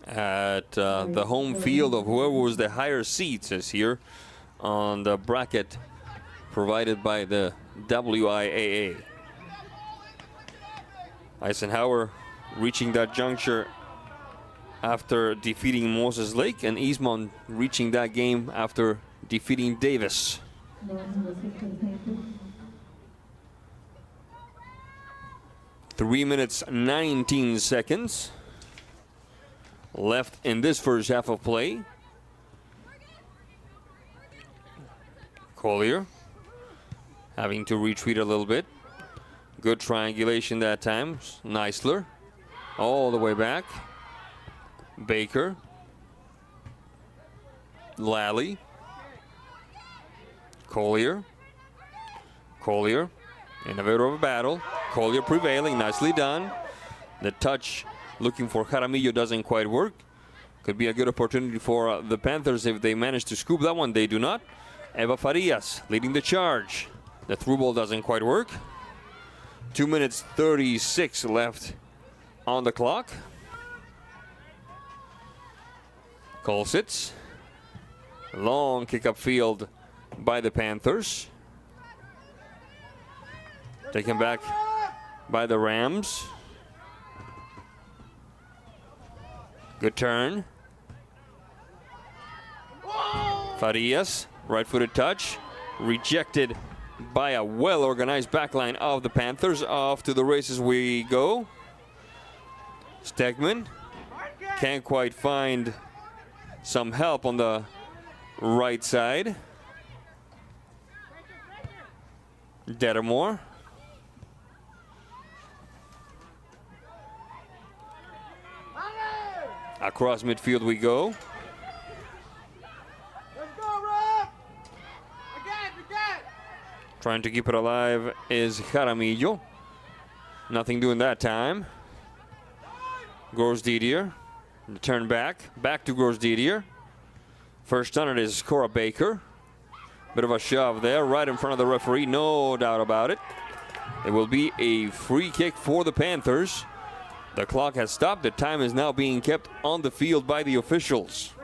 [SPEAKER 2] At the home field of whoever was the higher seats is here on the bracket provided by the WIAA. Eisenhower reaching that juncture after defeating Moses Lake, and Eastmont reaching that game after defeating Davis. Three minutes, 19 seconds left in this first half of play. Collier having to retreat a little bit. Good triangulation that time. Neisler all the way back. Baker. Lally. Collier. Collier in a bit of a battle. Collier prevailing, nicely done. The touch looking for Jaramillo doesn't quite work. Could be a good opportunity for the Panthers if they manage to scoop that one. They do not. Eva Farias leading the charge. The through ball doesn't quite work. 2 minutes 36 left on the clock. Kolsitz. Long kick upfield by the Panthers. Taken back by the Rams. Good turn. Farias, right-footed touch. Rejected by a well-organized backline of the Panthers. Off to the races we go. Stegman can't quite find some help on the right side. Dettamore. Across midfield we go. Trying to keep it alive is Jaramillo. Nothing doing that time. Gross Didier. The turn back to Gross Didier. First on it is Cora Baker. Bit of a shove there, right in front of the referee, no doubt about it. It will be a free kick for the Panthers. The clock has stopped. The time is now being kept on the field by the officials.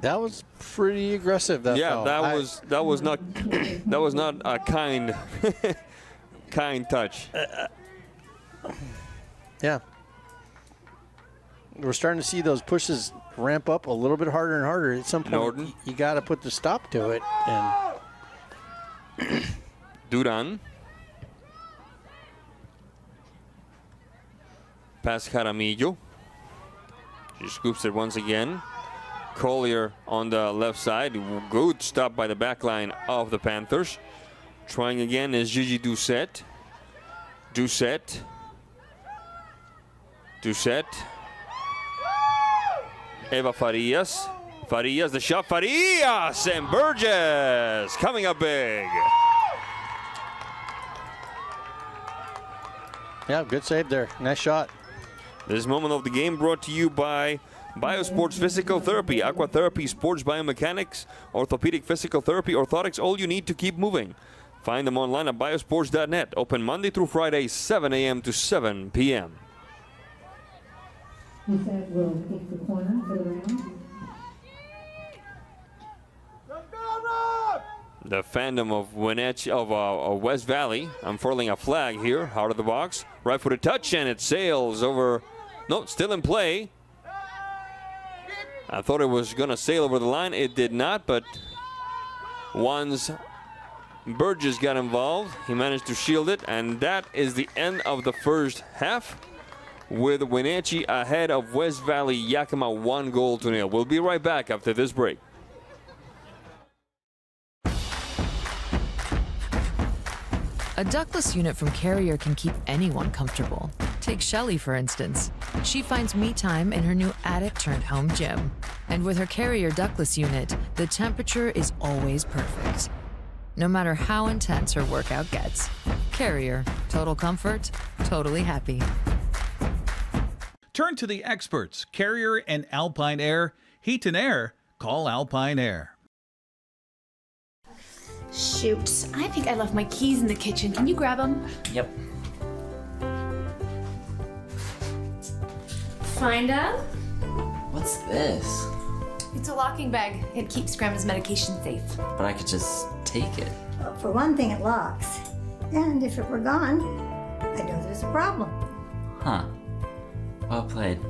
[SPEAKER 3] That was pretty aggressive. That
[SPEAKER 2] was not a kind kind touch.
[SPEAKER 3] Yeah. We're starting to see those pushes ramp up a little bit harder and harder. At some point, you got to put the stop to it. And
[SPEAKER 2] Duran. Past Jaramillo. She scoops it once again. Collier on the left side. Good stop by the back line of the Panthers. Trying again is Gigi Doucette. Doucette. Eva Farias. Farias, the shot. Farias and Burgess coming up big.
[SPEAKER 3] Yeah, good save there. Nice shot.
[SPEAKER 2] This moment of the game brought to you by Biosports Physical Therapy, Aqua Therapy, Sports Biomechanics, Orthopedic Physical Therapy, Orthotics, all you need to keep moving. Find them online at biosports.net. Open Monday through Friday, 7 a.m. to 7 p.m.
[SPEAKER 16] Doucette will kick the corner for the Rams.
[SPEAKER 2] the fandom of Wenatchee, of West Valley, unfurling a flag here out of the box. Right-footed touch, and it sails over. No, still in play. I thought it was going to sail over the line. It did not, but once Burgess got involved, he managed to shield it, and that is the end of the first half, with Wenatchee ahead of West Valley Yakima 1-0. We'll be right back after this break.
[SPEAKER 16] A ductless unit from Carrier can keep anyone comfortable. Take Shelly, for instance. She finds me time in her new attic-turned-home gym. And with her Carrier ductless unit, the temperature is always perfect. No matter how intense her workout gets. Carrier. Total comfort. Totally happy.
[SPEAKER 6] Turn to the experts, Carrier and Alpine Air. Heat and air, call Alpine Air.
[SPEAKER 4] Shoot, I think I left my keys in the kitchen. Can you grab them?
[SPEAKER 17] Yep.
[SPEAKER 4] Find them?
[SPEAKER 17] What's this?
[SPEAKER 4] It's a locking bag. It keeps Grandma's medication safe.
[SPEAKER 17] But I could just take it.
[SPEAKER 18] Well, for one thing, it locks. And if it were gone, I know there's a problem.
[SPEAKER 17] Huh. Well played.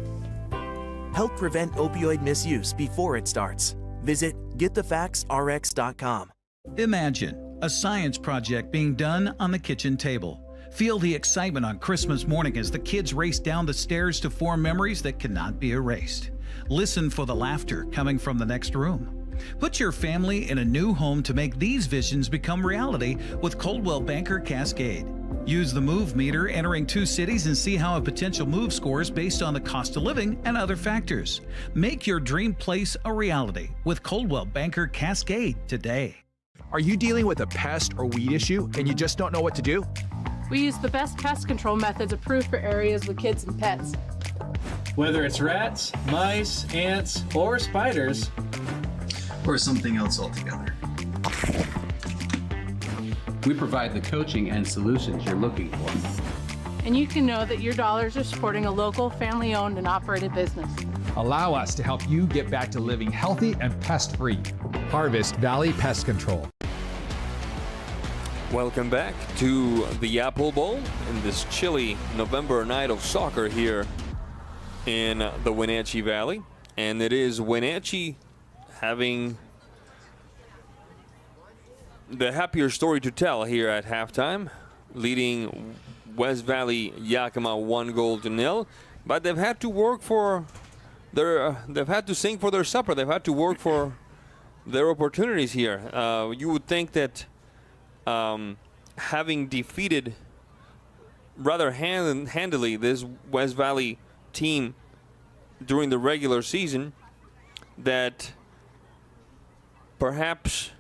[SPEAKER 19] Help prevent opioid misuse before it starts. Visit getthefactsrx.com.
[SPEAKER 6] Imagine a science project being done on the kitchen table. Feel the excitement on Christmas morning as the kids race down the stairs to form memories that cannot be erased. Listen for the laughter coming from the next room. Put your family in a new home to make these visions become reality with Coldwell Banker Cascade. Use the Move Meter entering 2 cities and see how a potential move scores based on the cost of living and other factors. Make your dream place a reality with Coldwell Banker Cascade today.
[SPEAKER 20] Are you dealing with a pest or weed issue and you just don't know what to do?
[SPEAKER 21] We use the best pest control methods approved for areas with kids and pets.
[SPEAKER 22] Whether it's rats, mice, ants, or spiders,
[SPEAKER 23] or something else altogether. We provide the coaching and solutions you're looking for.
[SPEAKER 21] And you can know that your dollars are supporting a local, family-owned and operated business.
[SPEAKER 24] Allow us to help you get back to living healthy and pest-free. Harvest Valley Pest Control.
[SPEAKER 2] Welcome back to the Apple Bowl in this chilly November night of soccer here in the Wenatchee Valley. And it is Wenatchee having the happier story to tell here at halftime, leading West Valley Yakima 1-0. But they've had to work for their, they've had to sing for their supper. They've had to work for their opportunities here. You would think that having defeated rather handily this West Valley team during the regular season, that perhaps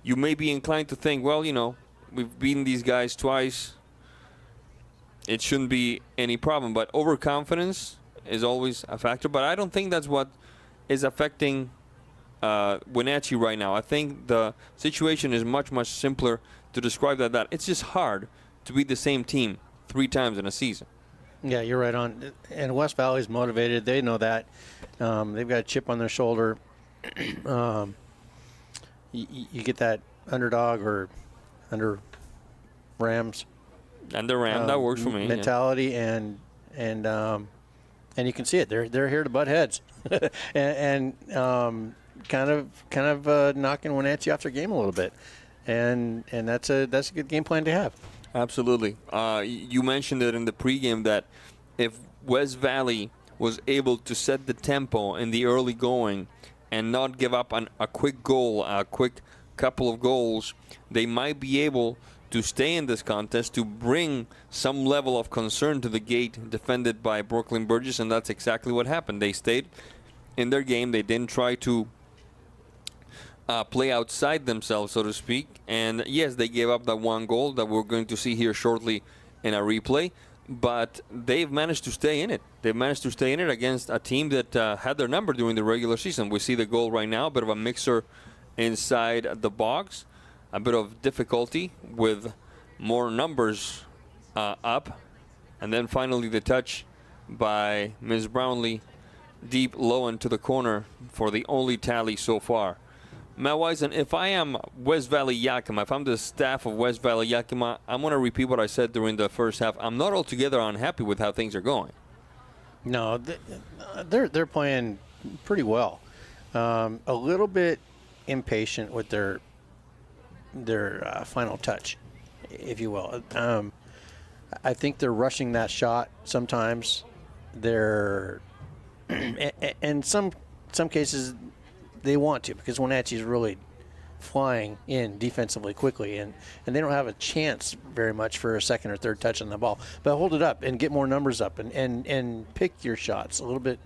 [SPEAKER 2] you may be inclined to think, well, you know, we've beaten these guys twice. It shouldn't be any problem. But overconfidence is always a factor. But I don't think that's what is affecting Wenatchee right now. I think the situation is much, much simpler to describe that. It's just hard to beat the same team 3 times in a season.
[SPEAKER 3] Yeah, you're right on. And West Valley's motivated. They know that. They've got a chip on their shoulder. You get that underdog or under Rams.
[SPEAKER 2] Under Ram, that works for me.
[SPEAKER 3] Mentality, yeah. and you can see it. They're here to butt heads, and kind of knocking Wenatchee off their game a little bit, and that's a good game plan to have.
[SPEAKER 2] Absolutely. You mentioned it in the pregame that if West Valley was able to set the tempo in the early going and not give up a quick goal, a quick couple of goals, they might be able to stay in this contest, to bring some level of concern to the gate defended by Brooklyn Burgess, and that's exactly what happened. They stayed in their game. They didn't try to play outside themselves, so to speak. And yes, they gave up that 1 goal that we're going to see here shortly in a replay, but they've managed to stay in it. They've managed to stay in it against a team that had their number during the regular season. We see the goal right now, a bit of a mixer inside the box, a bit of difficulty with more numbers up, and then finally the touch by Ms. Brownlee, deep low into the corner for the only tally so far. Matt Wisen, if I am West Valley Yakima, if I'm the staff of West Valley Yakima, I'm going to repeat what I said during the first half. I'm not altogether unhappy with how things are going.
[SPEAKER 3] No, they're playing pretty well. A little bit impatient with their final touch, if you will. I think they're rushing that shot sometimes. They're in some cases they want to, because Wenatchee is really flying in defensively quickly, and they don't have a chance very much for a second or third touch on the ball. But hold it up and get more numbers up, and pick your shots a little bit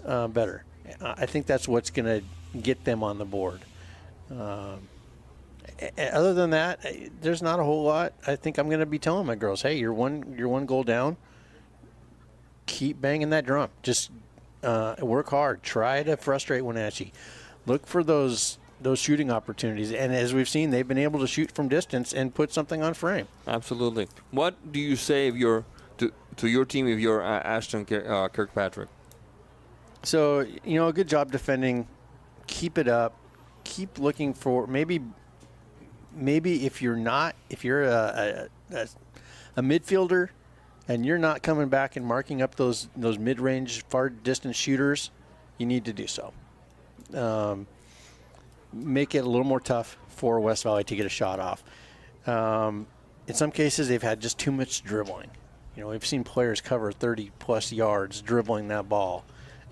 [SPEAKER 3] better. I think that's what's going to get them on the board. Other than that, there's not a whole lot. I think I'm going to be telling my girls, hey, you're one goal down. Keep banging that drum. Just work hard. Try to frustrate Wenatchee. Look for those shooting opportunities. And as we've seen, they've been able to shoot from distance and put something on frame.
[SPEAKER 2] Absolutely. What do you say if you're to your team if you're Ashton Kirkpatrick?
[SPEAKER 3] So, a good job defending. Keep it up. Keep looking for maybe if you're a midfielder and you're not coming back and marking up those mid-range, far-distance shooters, you need to do so. Make it a little more tough for West Valley to get a shot off. In some cases, they've had just too much dribbling. We've seen players cover 30-plus yards dribbling that ball,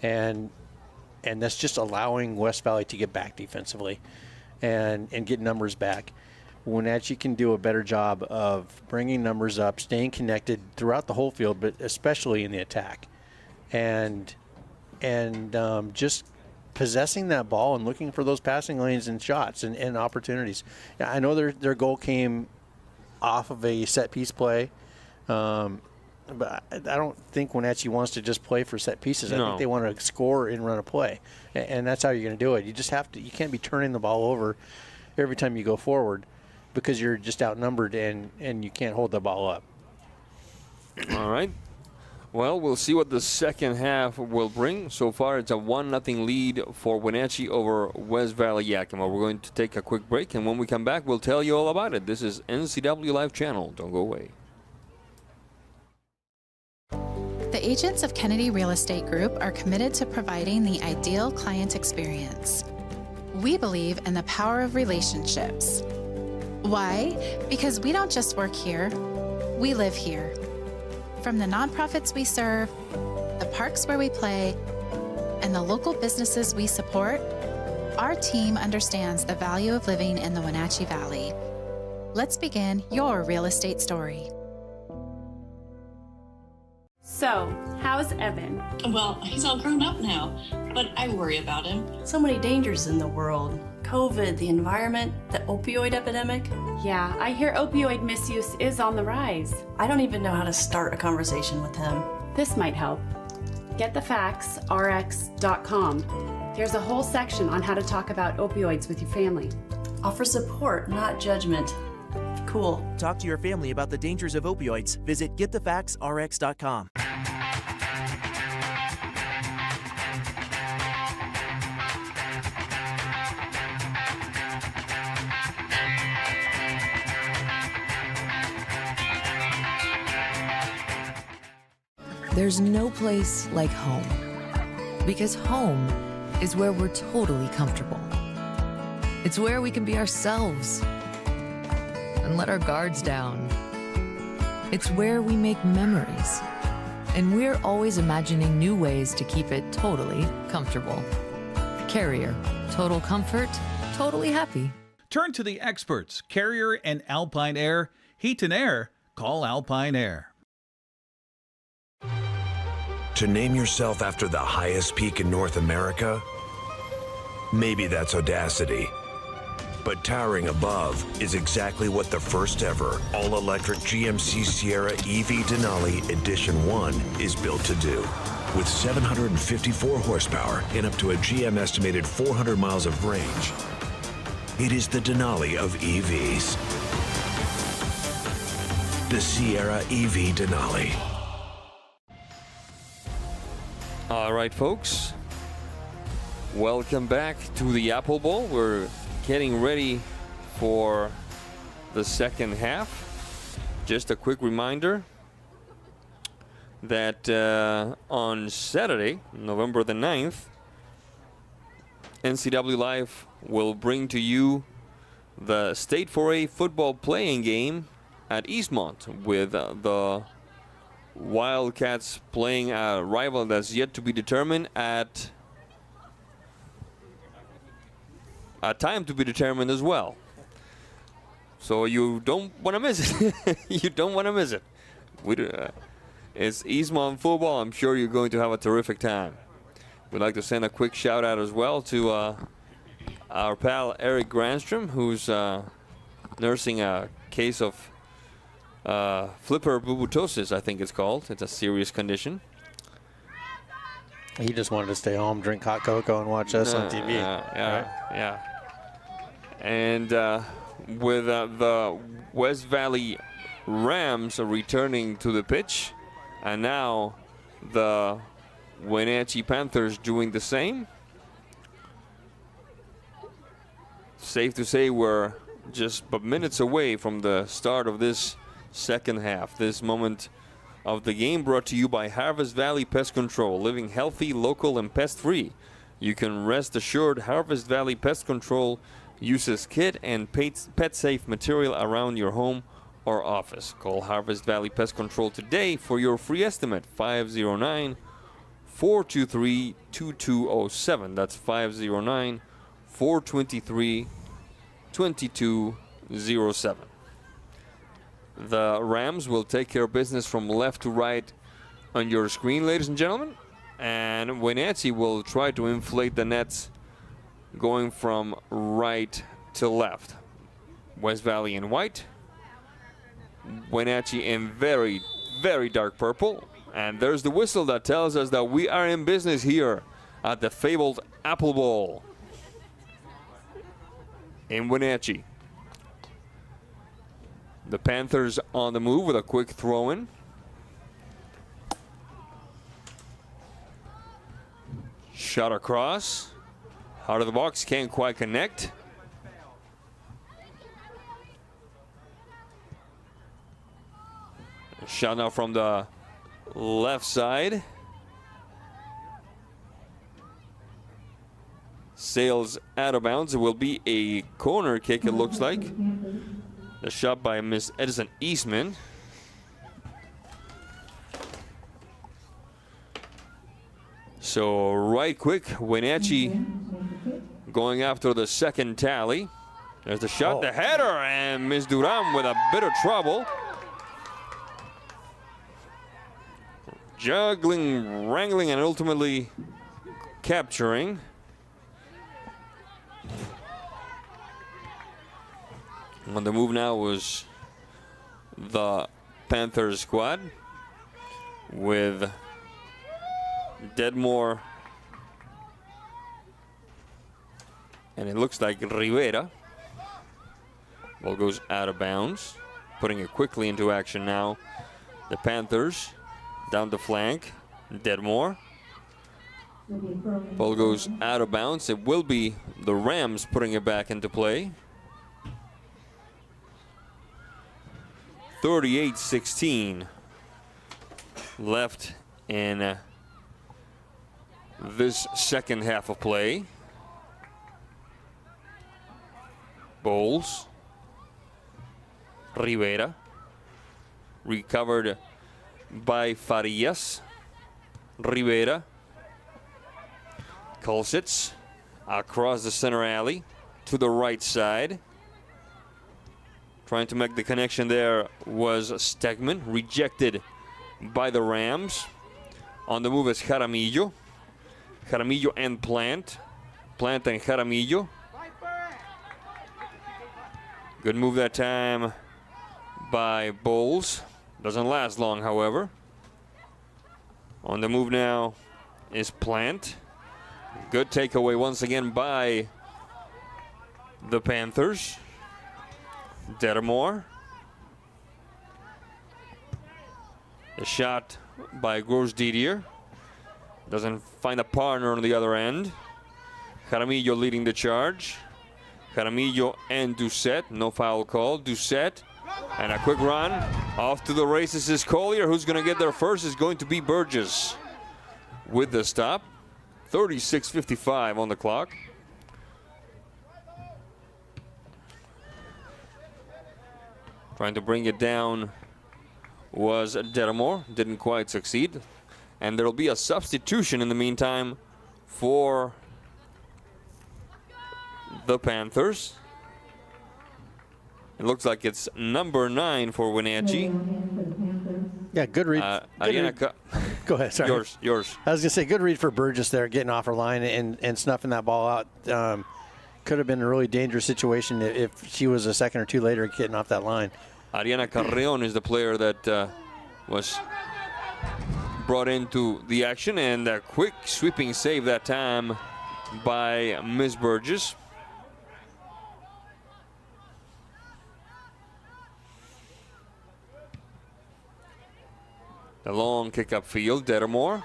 [SPEAKER 3] and that's just allowing West Valley to get back defensively and get numbers back. Wenatchee can do a better job of bringing numbers up, staying connected throughout the whole field, but especially in the attack, and just possessing that ball and looking for those passing lanes and shots and opportunities. I know their goal came off of a set piece play, but I don't think Wenatchee wants to just play for set pieces.
[SPEAKER 2] No.
[SPEAKER 3] I think they want to score and run a play, and that's how you're going to do it. You just have to. You can't be turning the ball over every time you go forward, because you're just outnumbered and you can't hold the ball up.
[SPEAKER 2] All right. Well, we'll see what the second half will bring. So far, it's a 1-0 lead for Wenatchee over West Valley Yakima. We're going to take a quick break, and when we come back, we'll tell you all about it. This is NCWLIFE Channel. Don't go away.
[SPEAKER 1] The agents of Kennedy Real Estate Group are committed to providing the ideal client experience. We believe in the power of relationships. Why? Because we don't just work here, we live here. From the nonprofits we serve, the parks where we play, and the local businesses we support, our team understands the value of living in the Wenatchee Valley. Let's begin your real estate story.
[SPEAKER 5] So, how's Evan?
[SPEAKER 7] Well, he's all grown up now, but I worry about him.
[SPEAKER 8] So many dangers in the world. COVID, the environment, the opioid epidemic.
[SPEAKER 5] Yeah, I hear opioid misuse is on the rise.
[SPEAKER 8] I don't even know how to start a conversation with him.
[SPEAKER 5] This might help. GetTheFactsRx.com. There's a whole section on how to talk about opioids with your family.
[SPEAKER 8] Offer support, not judgment. Cool.
[SPEAKER 19] Talk to your family about the dangers of opioids. Visit GetTheFactsRx.com.
[SPEAKER 16] There's no place like home, because home is where we're totally comfortable. It's where we can be ourselves and let our guards down. It's where we make memories, and we're always imagining new ways to keep it totally comfortable. Carrier, total comfort, totally happy.
[SPEAKER 6] Turn to the experts, Carrier and Alpine Air. Heat and air, call Alpine Air.
[SPEAKER 25] To name yourself after the highest peak in North America? Maybe that's audacity. But towering above is exactly what the first ever all-electric GMC Sierra EV Denali Edition 1 is built to do. With 754 horsepower and up to a GM estimated 400 miles of range, it is the Denali of EVs. The Sierra EV Denali.
[SPEAKER 2] All right, folks. Welcome back to the Apple Bowl. We're getting ready for the second half. Just a quick reminder that on Saturday, November the 9th, NCWLIFE will bring to you the State 4A football playing game at Eastmont with the Wildcats playing a rival that's yet to be determined at a time to be determined as well. So you don't want to miss it. You don't want to miss it. It's Eastmont football. I'm sure you're going to have a terrific time. We'd like to send a quick shout out as well to our pal Eric Granstrom, who's nursing a case of flipper bubutosis, I think it's called. It's a serious condition.
[SPEAKER 3] He just wanted to stay home, drink hot cocoa, and watch us on TV.
[SPEAKER 2] Yeah. And with the West Valley Rams returning to the pitch, and now the Wenatchee Panthers doing the same. Safe to say we're just minutes away from the start of this second half. This moment of the game brought to you by Harvest Valley Pest Control. Living healthy, local, and pest-free. You can rest assured Harvest Valley Pest Control uses kid and pet-safe material around your home or office. Call Harvest Valley Pest Control today for your free estimate. 509-423-2207. That's 509-423-2207. The Rams will take care of business from left to right on your screen, ladies and gentlemen. And Wenatchee will try to inflate the nets going from right to left. West Valley in white. Wenatchee in very, very dark purple. And there's the whistle that tells us that we are in business here at the fabled Apple Bowl in Wenatchee. The Panthers on the move with a quick throw-in. Shot across. Out of the box, can't quite connect. Shot now from the left side. Sails out of bounds. It will be a corner kick, it looks like. The shot by Miss Edison Eastman. So right quick, Wenatchee going after the second tally. There's the shot, the header, and Miss Duran with a bit of trouble. Juggling, wrangling, and ultimately capturing. On the move now was the Panthers squad with Deadmore, and it looks like Rivera. Ball goes out of bounds, putting it quickly into action now. The Panthers down the flank, Deadmore. Ball goes out of bounds. It will be the Rams putting it back into play. 38-16 left in this second half of play. Bowles. Rivera. Recovered by Farias. Rivera. Kolsitz across the center alley to the right side. Trying to make the connection there was Stegman, rejected by the Rams. On the move is Jaramillo. Jaramillo and Plant. Plant and Jaramillo. Good move that time by Bowles. Doesn't last long, however. On the move now is Plant. Good takeaway once again by the Panthers. Dettamore. The shot by Gross Didier. Doesn't find a partner on the other end. Jaramillo leading the charge. Jaramillo and Doucette. No foul call. Doucette. And a quick run. Off to the races is Collier. Who's going to get there first is going to be Burgess with the stop. 36:55 on the clock. Trying to bring it down was Detamore. Didn't quite succeed. And there will be a substitution in the meantime for the Panthers. It looks like it's number 9 for Wenatchee.
[SPEAKER 3] Yeah, good read. Go ahead, sorry.
[SPEAKER 2] Yours.
[SPEAKER 3] I was going to say, good read for Burgess there, getting off her line and snuffing that ball out. Could have been a really dangerous situation if she was a second or two later getting off that line.
[SPEAKER 2] Ariana Carreon is the player that was brought into the action, and a quick sweeping save that time by Miss Burgess. The long kick upfield, Detamore.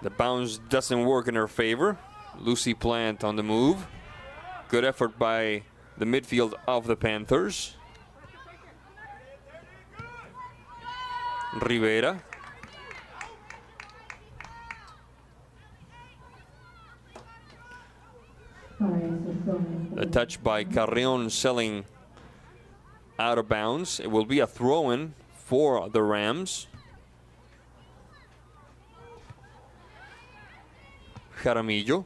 [SPEAKER 2] The bounce doesn't work in her favor. Lucy Plant on the move. Good effort by the midfield of the Panthers. Rivera. A touch by Carreon selling out of bounds. It will be a throw-in for the Rams. Jaramillo.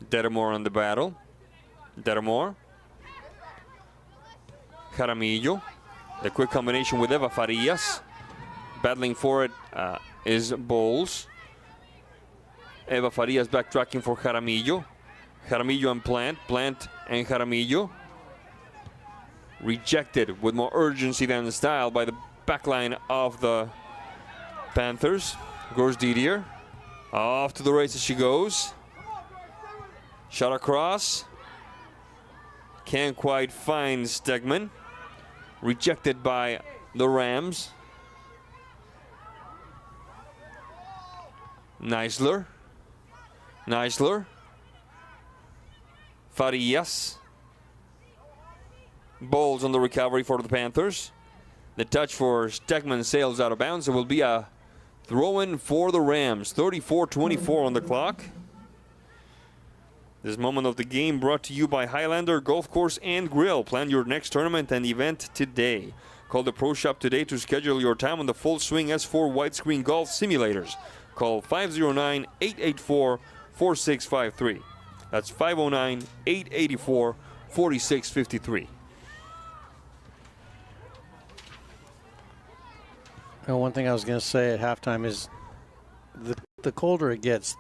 [SPEAKER 2] Detamore on the battle. Detamore. Jaramillo. The quick combination with Eva Farias. Battling for it is Bowles. Eva Farias backtracking for Jaramillo. Jaramillo and Plant. Plant and Jaramillo. Rejected with more urgency than style by the backline of the Panthers. Goes Didier. Off to the races she goes. Shot across. Can't quite find Stegman. Rejected by the Rams. Neisler. Farias. Bowles on the recovery for the Panthers. The touch for Stegman sails out of bounds. It will be a throw-in for the Rams. 34-24 on the clock. This moment of the game brought to you by Highlander Golf Course and Grill. Plan your next tournament and event today. Call the Pro Shop today to schedule your time on the Full Swing S4 widescreen golf simulators. Call 509-884-4653. That's 509-884-4653.
[SPEAKER 3] Well, one thing I was going to say at halftime is the colder it gets,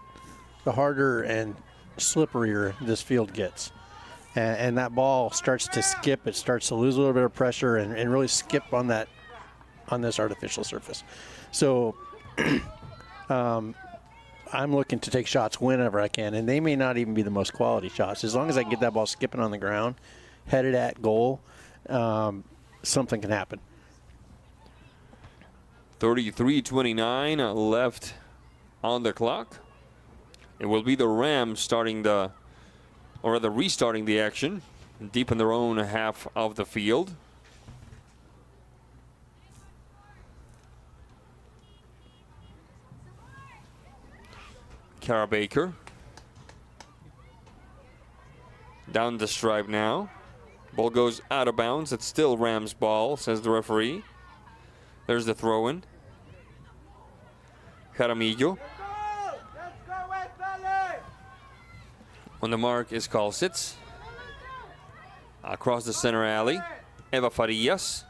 [SPEAKER 3] the harder and slipperier this field gets. And that ball starts to skip. It starts to lose a little bit of pressure and really skip on this artificial surface. So I'm looking to take shots whenever I can, and they may not even be the most quality shots. As long as I can get that ball skipping on the ground, headed at goal, something can happen.
[SPEAKER 2] 33-29 left on the clock. It will be the Rams restarting the action deep in their own half of the field. Kara Baker down the stripe now. Ball goes out of bounds. It's still Rams ball, says the referee. There's the throw-in. Jaramillo. On the mark is Kalsitz. Across the center alley, Eva Farias.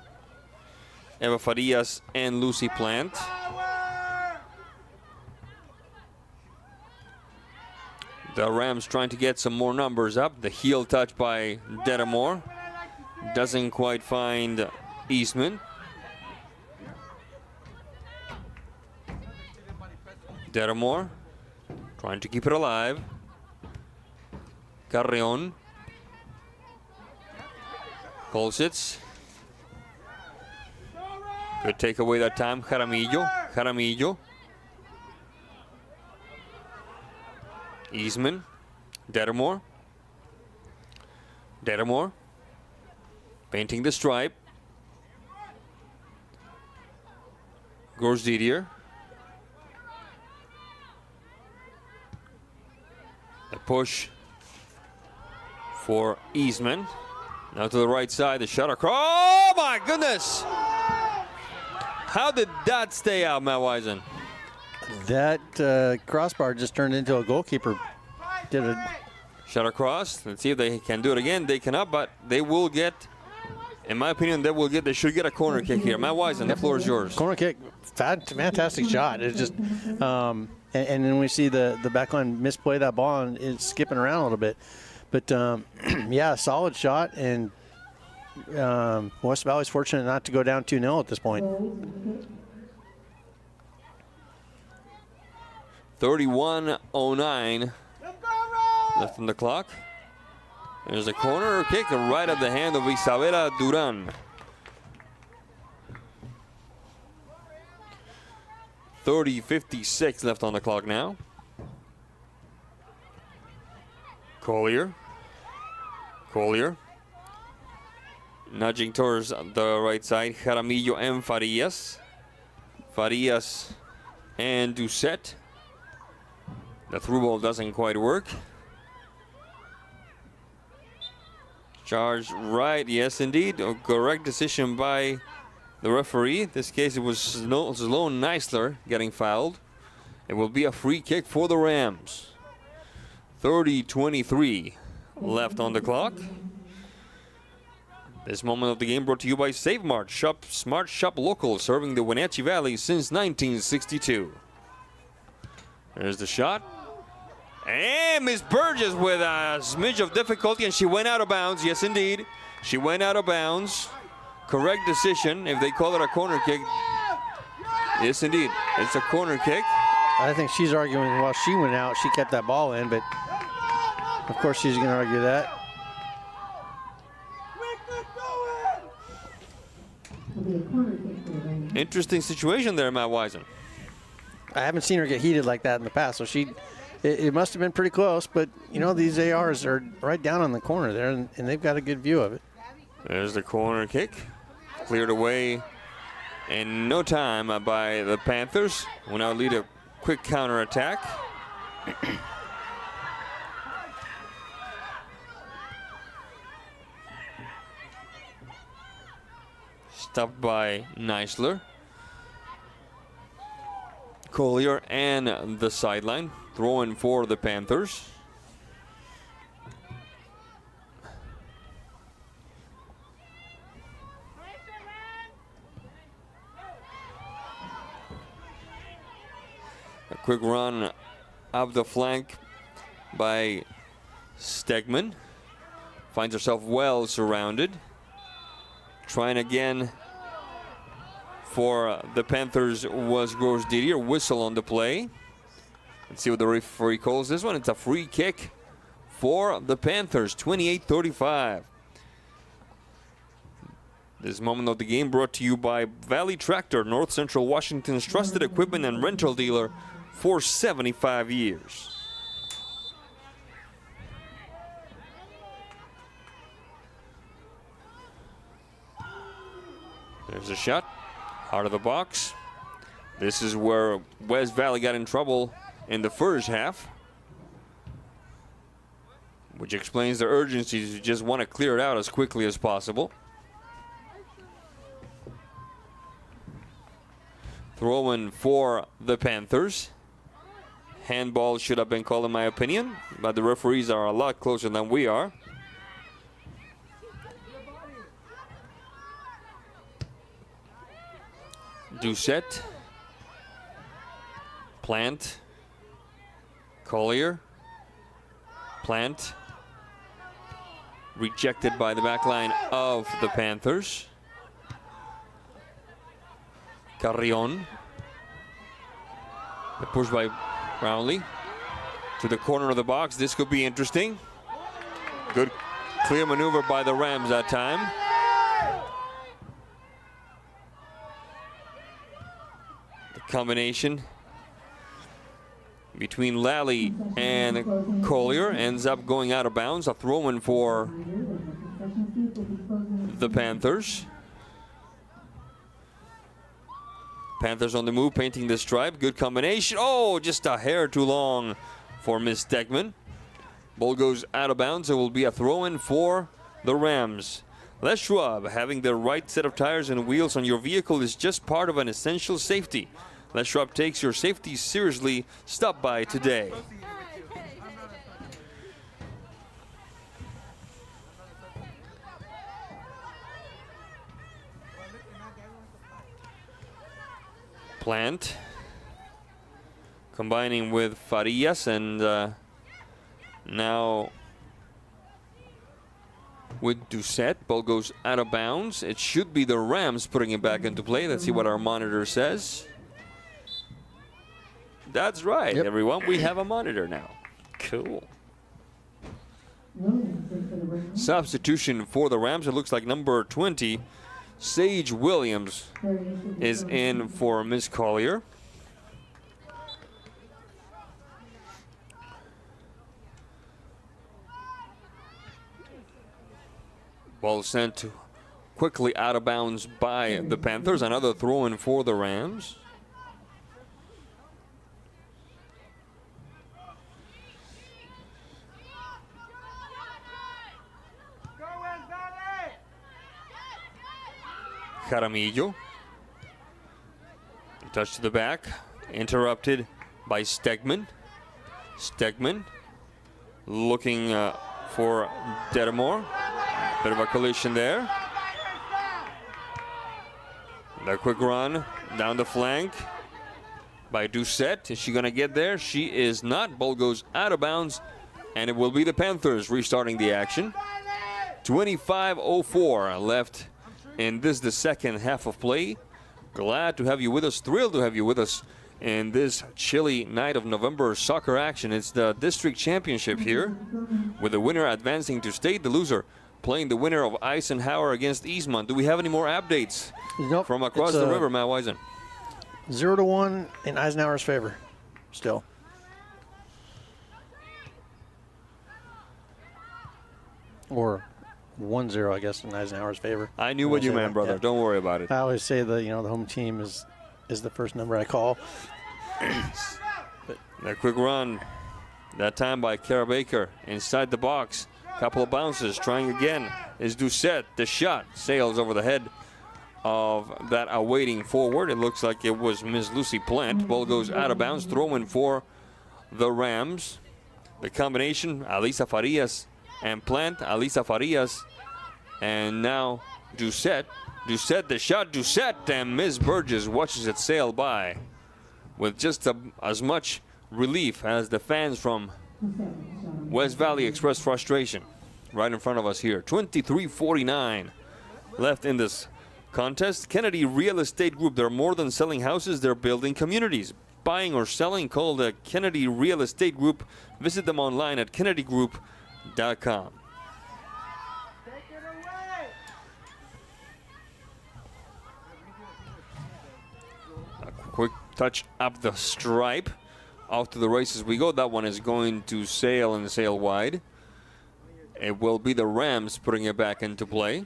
[SPEAKER 2] Eva Farias and Lucy Plant. The Rams trying to get some more numbers up. The heel touch by Detamore. Doesn't quite find Eastman. Detamore trying to keep it alive. Carreon. Kolsitz. Good takeaway that time. Jaramillo. Eastman. Dettamore. Dettamore. Painting the stripe. Gors Didier. A push for Eastman. Now to the right side, the shot across. Oh my goodness! How did that stay out, Matt Wisen?
[SPEAKER 3] That crossbar just turned into a goalkeeper. Did a
[SPEAKER 2] shot across. Let's see if they can do it again. They cannot, but they will get, in my opinion, they should get a corner kick here. Matt Wisen, the floor is yours.
[SPEAKER 3] Corner kick, fantastic shot. It's just, and then we see the backline misplay that ball and it's skipping around a little bit. But yeah, solid shot, and West Valley's fortunate not to go down 2-0 at this point.
[SPEAKER 2] 31:09 left on the clock. There's a corner kick right at the hand of Isabela Duran. 30:56 left on the clock now. Collier. Nudging towards the right side. Jaramillo and Farias. Farias and Doucette. The through ball doesn't quite work. Charge right, yes indeed. A correct decision by the referee. In this case it was Sloan Neisler getting fouled. It will be a free kick for the Rams. 30:23 left on the clock. This moment of the game brought to you by Save Mart Shop, Smart Shop Local, serving the Wenatchee Valley since 1962. There's the shot. And Miss Burgess with a smidge of difficulty, and she went out of bounds. Yes, indeed. She went out of bounds. Correct decision if they call it a corner kick. Yes, indeed. It's a corner kick.
[SPEAKER 3] I think she's arguing while she went out, she kept that ball in, but of course she's going to argue that.
[SPEAKER 2] Interesting situation there, Matt Wisen.
[SPEAKER 3] I haven't seen her get heated like that in the past, so it must have been pretty close, but you know, these ARs are right down on the corner there, and they've got a good view of it.
[SPEAKER 2] There's the corner kick. Cleared away in no time by the Panthers. Will now lead a quick counter attack. Stopped by Neisler. Collier and the sideline. Throwing for the Panthers. A quick run up the flank by Stegman. Finds herself well surrounded. Trying again for the Panthers was Gors Didier. Whistle on the play. Let's see what the referee calls this one. It's a free kick for the Panthers, 28-35. This moment of the game brought to you by Valley Tractor, North Central Washington's trusted equipment and rental dealer for 75 years. There's a shot out of the box. This is where West Valley got in trouble in the first half, which explains the urgency to just want to clear it out as quickly as possible. Throwing for the Panthers. Handball should have been called in my opinion, but the referees are a lot closer than we are. Doucette. Plant. Collier. Plant. Rejected by the back line of the Panthers. Carrion. The push by Brownlee to the corner of the box. This could be interesting. Good clear maneuver by the Rams that time. The combination between Lally and Collier. Ends up going out of bounds. A throw-in for the Panthers. Panthers on the move, painting the stripe. Good combination. Oh, just a hair too long for Miss Stegman. Ball goes out of bounds. It will be a throw-in for the Rams. Les Schwab, having the right set of tires and wheels on your vehicle is just part of an essential safety. Les Schwab takes your safety seriously. Stop by today. Plant combining with Farias, and now with Doucette. Ball goes out of bounds. It should be the Rams putting it back into play. Let's see what our monitor says. That's right, everyone. We have a monitor now. Cool. Substitution for the Rams. It looks like number 20, Sage Williams, is in for Miss Collier. Ball sent quickly out of bounds by the Panthers. Another throw-in for the Rams. Jaramillo. Touch to the back. Interrupted by Stegman. Stegman looking for Dedamore. Bit of a collision there. The quick run down the flank by Doucette. Is she going to get there? She is not. Ball goes out of bounds, and it will be the Panthers restarting the action. 25:04 left in the second half of play. Glad to have you with us. Thrilled to have you with us in this chilly night of November soccer action. It's the district championship here, with the winner advancing to state, the loser playing the winner of Eisenhower against Eastmont. Do we have any more updates from across the river, Matt Wisen?
[SPEAKER 3] 0-1 in Eisenhower's favor, still. Or 1-0, I guess, in Eisenhower's favor.
[SPEAKER 2] I knew what you meant, brother. Yeah. Don't worry about it.
[SPEAKER 3] I always say the home team is the first number I call.
[SPEAKER 2] But that quick run, that time by Kara Baker inside the box. Couple of bounces, trying again is Doucette. The shot sails over the head of that awaiting forward. It looks like it was Miss Lucy Plant. Ball goes out of bounds, throw-in for the Rams. The combination, Alisa Farias and Plant. Alisa Farias, and now Doucette. Doucette, the shot, Doucette, and Miss Burgess watches it sail by with just as much relief as the fans from West Valley express frustration right in front of us here. 23:49 left in this contest. Kennedy Real Estate Group, they're more than selling houses, they're building communities. Buying or selling, call the Kennedy Real Estate Group. Visit them online at kennedygroup.com. A quick touch up the stripe. Off to the races we go. That one is going to sail and sail wide. It will be the Rams putting it back into play.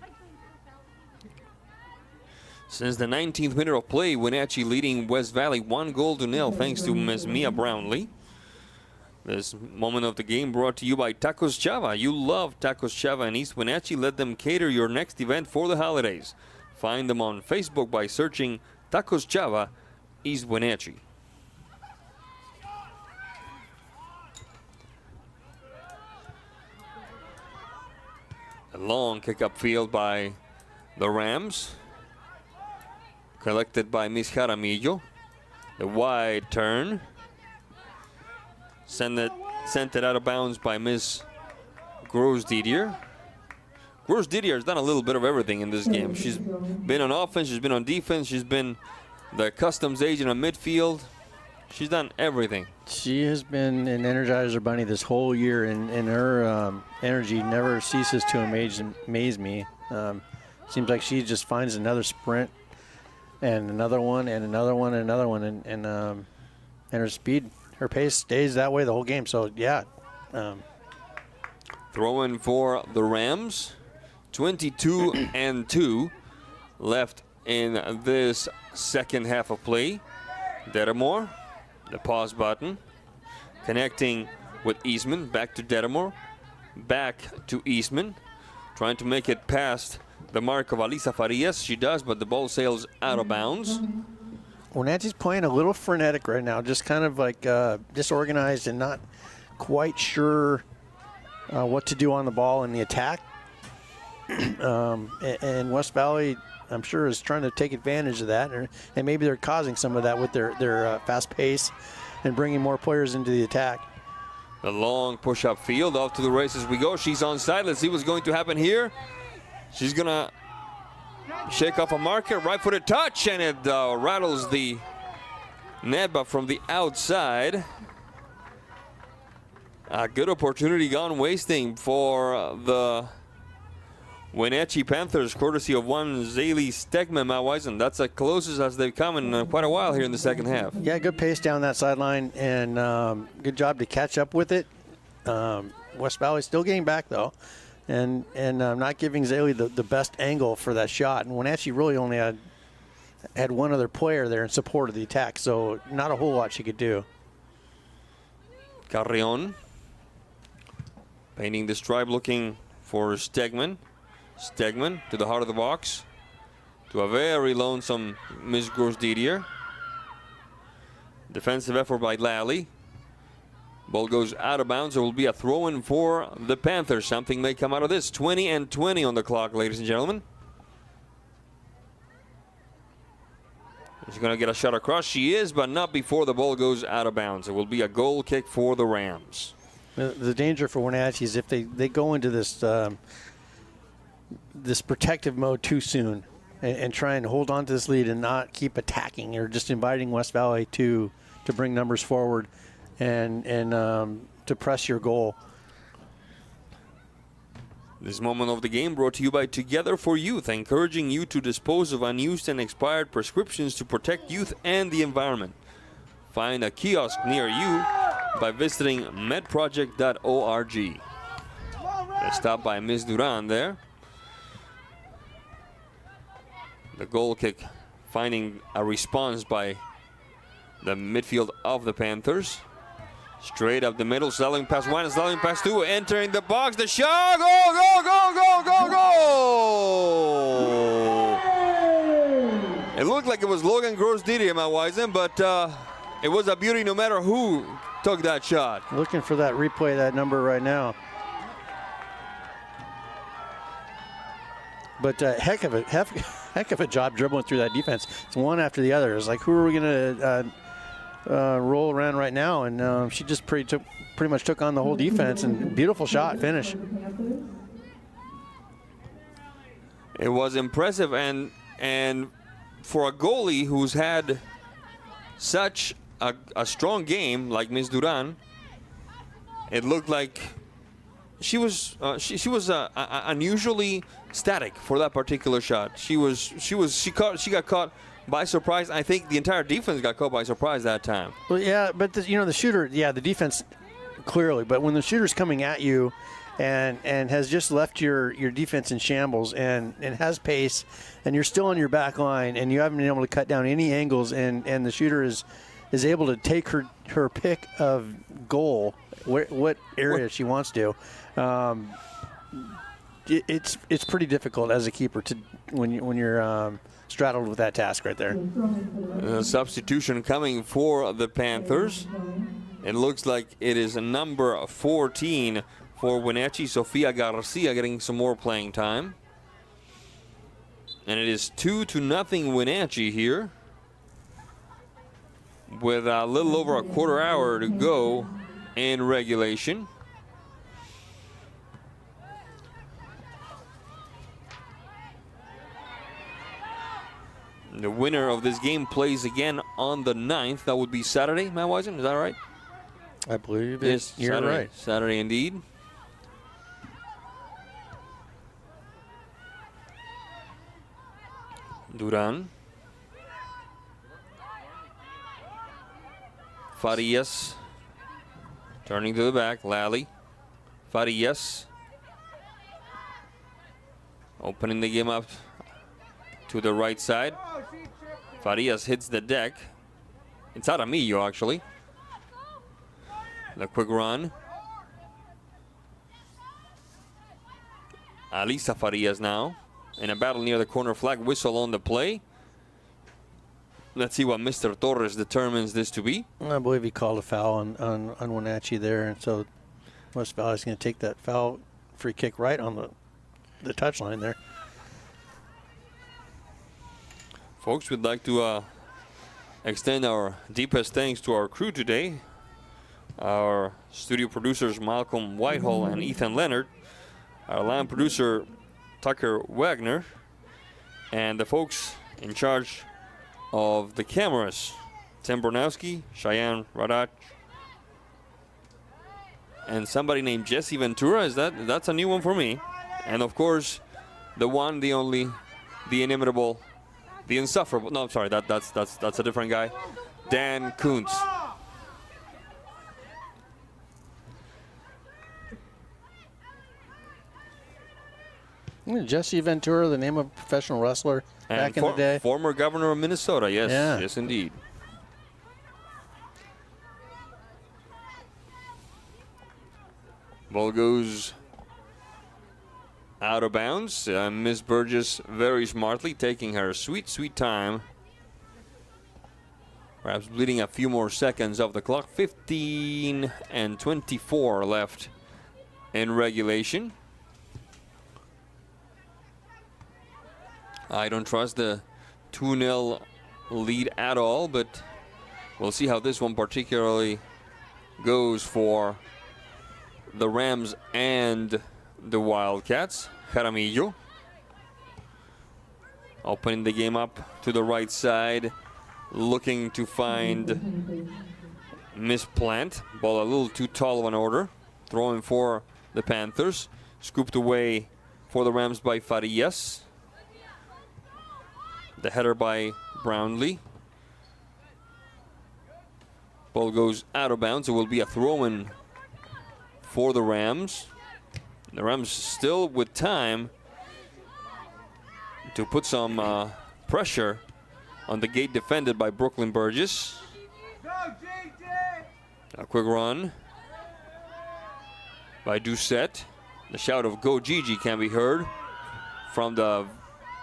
[SPEAKER 2] Since the 19th minute of play, Wenatchee leading West Valley 1-0 thanks to Ms. Mia Brownlee. This moment of the game brought to you by Tacos Chava. You love Tacos Chava in East Wenatchee. Let them cater your next event for the holidays. Find them on Facebook by searching Tacos Chava East Wenatchee. A long kick upfield by the Rams. Collected by Miss Jaramillo. The wide turn. Sent it out of bounds by Miss Gross-Didier. Gross-Didier has done a little bit of everything in this game. She's been on offense, she's been on defense, she's been the customs agent on midfield. She's done everything.
[SPEAKER 3] She has been an Energizer Bunny this whole year, and her energy never ceases to amaze me. Seems like she just finds another sprint and another one and another one and another one, and her speed her pace stays that way the whole game. So, yeah.
[SPEAKER 2] Throw in for the Rams. 22-2 left in this second half of play. Dedamore, the pause button, connecting with Eastman. Back to Dedamore. Back to Eastman. Trying to make it past the mark of Alisa Farias. She does, but the ball sails out of bounds.
[SPEAKER 3] Wenatchee's playing a little frenetic right now, just kind of like disorganized and not quite sure what to do on the ball in the attack. And West Valley, I'm sure, is trying to take advantage of that, and maybe they're causing some of that with their fast pace and bringing more players into the attack.
[SPEAKER 2] The long push-up field, off to the races we go. She's onside. Let's see what's going to happen here. She's gonna shake off a marker, right-footed touch, and it rattles the net, but from the outside. A good opportunity gone wasting for the Wenatchee Panthers, courtesy of one Zaylee Stegman, Matt Wisen. That's as closest as they've come in quite a while here in the second half.
[SPEAKER 3] Yeah, good pace down that sideline, and good job to catch up with it. West Valley still getting back, though, and not giving Zaylee the best angle for that shot. And Wenatchee really only had one other player there in support of the attack, so not a whole lot she could do.
[SPEAKER 2] Carrion painting the stripe, looking for Stegman. Stegman to the heart of the box, to a very lonesome Miss Gross-Didier. Defensive effort by Lally. Ball goes out of bounds. There will be a throw-in for the Panthers. Something may come out of this. 20-20 on the clock, ladies and gentlemen. She's going to get a shot across. She is, but not before the ball goes out of bounds. It will be a goal kick for the Rams.
[SPEAKER 3] The danger for Wenatchee is if they go into this this protective mode too soon and try and hold on to this lead and not keep attacking or just inviting West Valley to bring numbers forward and to press your goal.
[SPEAKER 2] This moment of the game brought to you by Together for Youth, encouraging you to dispose of unused and expired prescriptions to protect youth and the environment. Find a kiosk near you by visiting medproject.org. Let's stop by Ms. Duran there. The goal kick finding a response by the midfield of the Panthers. Straight up the middle, selling past one, selling past two, entering the box, the shot, goal, goal, goal, goal, goal, goal! It looked like it was Logan Gross-Didier, Matt Wisen, but it was a beauty no matter who took that shot.
[SPEAKER 3] Looking for that replay, that number right now. But heck of a job dribbling through that defense. It's one after the other. It's like, who are we going to roll around right now? And she just pretty much took on the whole defense. And beautiful shot, finish.
[SPEAKER 2] It was impressive, and for a goalie who's had such a strong game like Ms. Duran, it looked like she was unusually static for that particular shot. She got caught by surprise. I think the entire defense got caught by surprise that time.
[SPEAKER 3] Well, yeah, but the shooter, the defense clearly. But when the shooter's coming at you, and has just left your defense in shambles and has pace, and you're still on your back line, and you haven't been able to cut down any angles, and the shooter is able to take her pick of goal, what area she wants to. It's pretty difficult as a keeper when you're straddled with that task right there.
[SPEAKER 2] Substitution coming for the Panthers. It looks like it is number 14 for Wenatchee, Sofia Garcia, getting some more playing time. And it is 2-0 Wenatchee here, with a little over a quarter hour to go in regulation. The winner of this game plays again on the 9th. That would be Saturday, Matt Wisen, is that right?
[SPEAKER 3] I believe
[SPEAKER 2] yes,
[SPEAKER 3] you're
[SPEAKER 2] Saturday,
[SPEAKER 3] right.
[SPEAKER 2] Saturday indeed. Duran. Farias Turning to the back, Lally. Farias. Opening the game up to the right side. Farias hits the deck. It's Aramillo, actually. The quick run. Alisa Farias now in a battle near the corner flag. Whistle on the play. Let's see what Mr. Torres determines this to be.
[SPEAKER 3] I believe he called a foul on Wenatchee there, and so West Valley's going to take that foul free kick right on the touchline there.
[SPEAKER 2] Folks, we'd like to extend our deepest thanks to our crew today. Our studio producers Malcolm Whitehall and Ethan Leonard. Our line producer Tucker Wagner. And the folks in charge of the cameras, Tim Bernowski, Cheyenne Radach, and somebody named Jesse Ventura. That's a new one for me. And of course, the one, the only, the inimitable, the insufferable. No, I'm sorry, that's a different guy. Dan Kuntz.
[SPEAKER 3] Jesse Ventura, the name of a professional wrestler back in the day.
[SPEAKER 2] Former governor of Minnesota, yes. Yeah. Yes, indeed. Ball goes out of bounds. Miss Burgess very smartly taking her sweet, sweet time. Perhaps bleeding a few more seconds off the clock. 15 and 24 left in regulation. I don't trust the 2-0 lead at all, but we'll see how this one particularly goes for the Rams and the Wildcats. Jaramillo opening the game up to the right side, looking to find Miss Plant. Ball a little too tall of an order. Throwing for the Panthers. Scooped away for the Rams by Farias. The header by Brownlee. Ball goes out of bounds. It will be a throw-in for the Rams. The Rams still with time to put some pressure on the gate defended by Brooklyn Burgess. A quick run by Doucette. The shout of "Go Gigi" can be heard from the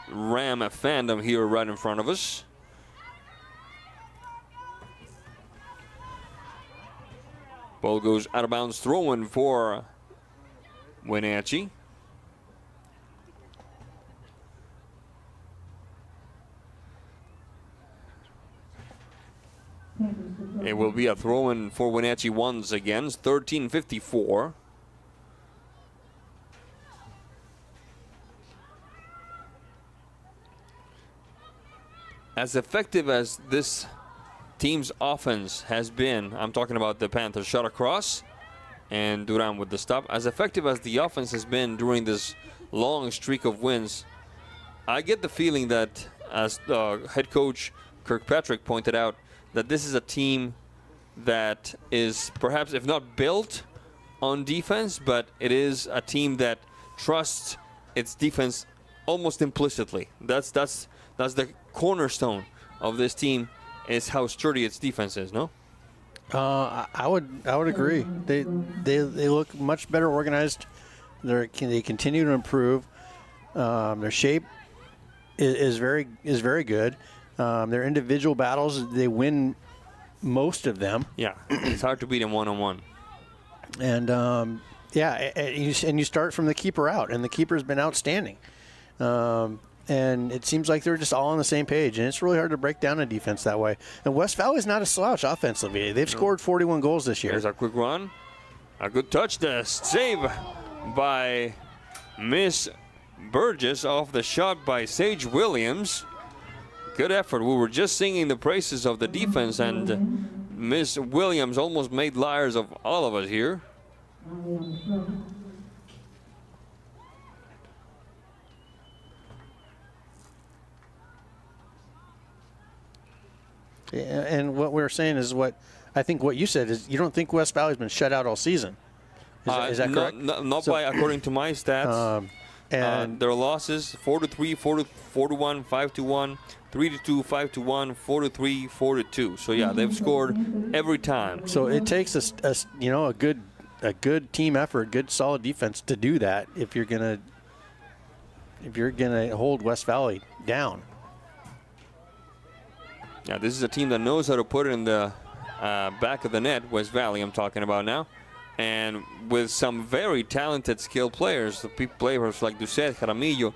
[SPEAKER 2] Ram fandom here right in front of us. Ball goes out of bounds, throw-in for Wenatchee. It will be a throw-in for Wenatchee once again. 13:54. As effective as this team's offense has been, I'm talking about the Panthers shot across and Duran with the stop. As effective as the offense has been during this long streak of wins, I get the feeling that, as head coach Kirkpatrick pointed out, that this is a team that is perhaps, if not built on defense, but it is a team that trusts its defense almost implicitly. That's the cornerstone of this team, is how sturdy its defense is. No,
[SPEAKER 3] I would agree. They look much better organized. They continue to improve. Their shape is very good. Their individual battles, they win most of them.
[SPEAKER 2] Yeah, it's hard to beat them one-on-one.
[SPEAKER 3] And and you start from the keeper out, and the keeper's been outstanding. And it seems like they're just all on the same page, and it's really hard to break down a defense that way. And West Valley's not a slouch offensively. They've scored 41 goals this year.
[SPEAKER 2] There's a quick run. A good touch. The save by Miss Burgess off the shot by Sage Williams. Good effort. We were just singing the praises of the defense, and Miss Williams almost made liars of all of us here.
[SPEAKER 3] And what we're saying is what I think what you said is you don't think West Valley's been shut out all season. Is that correct?
[SPEAKER 2] Not by according to my stats.
[SPEAKER 3] And
[SPEAKER 2] their losses 4-3, 4-1, 5-1, 3-2, 5-1, 4-3, 4-2. So yeah, they've scored every time.
[SPEAKER 3] So it takes a good team effort, good solid defense to do that if you're gonna hold West Valley down.
[SPEAKER 2] Yeah, this is a team that knows how to put it in the back of the net. West Valley, I'm talking about now. And with some very talented, skilled players, players like Doucet, Jaramillo,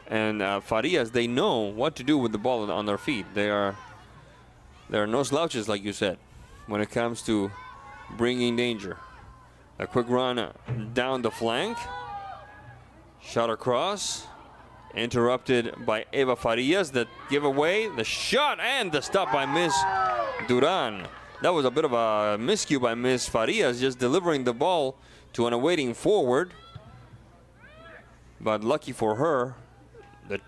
[SPEAKER 2] and Farias, they know what to do with the ball on their feet. They are no slouches, like you said, when it comes to bringing danger. A quick run down the flank. Shot across. Interrupted by Eva Farias. That give away the shot and the stop by Miss Duran. That was a bit of a miscue by Miss Farias, just delivering the ball to an awaiting forward. But lucky for her, the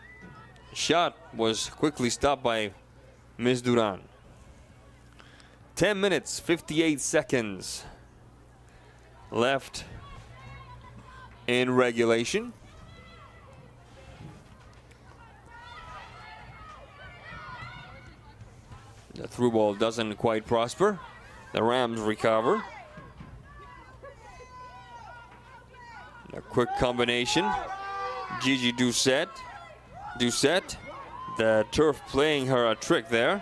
[SPEAKER 2] shot was quickly stopped by Miss Duran. 10 minutes, 58 seconds left in regulation. The through ball doesn't quite prosper. The Rams recover. A quick combination. Gigi Doucet. Doucet, the turf playing her a trick there.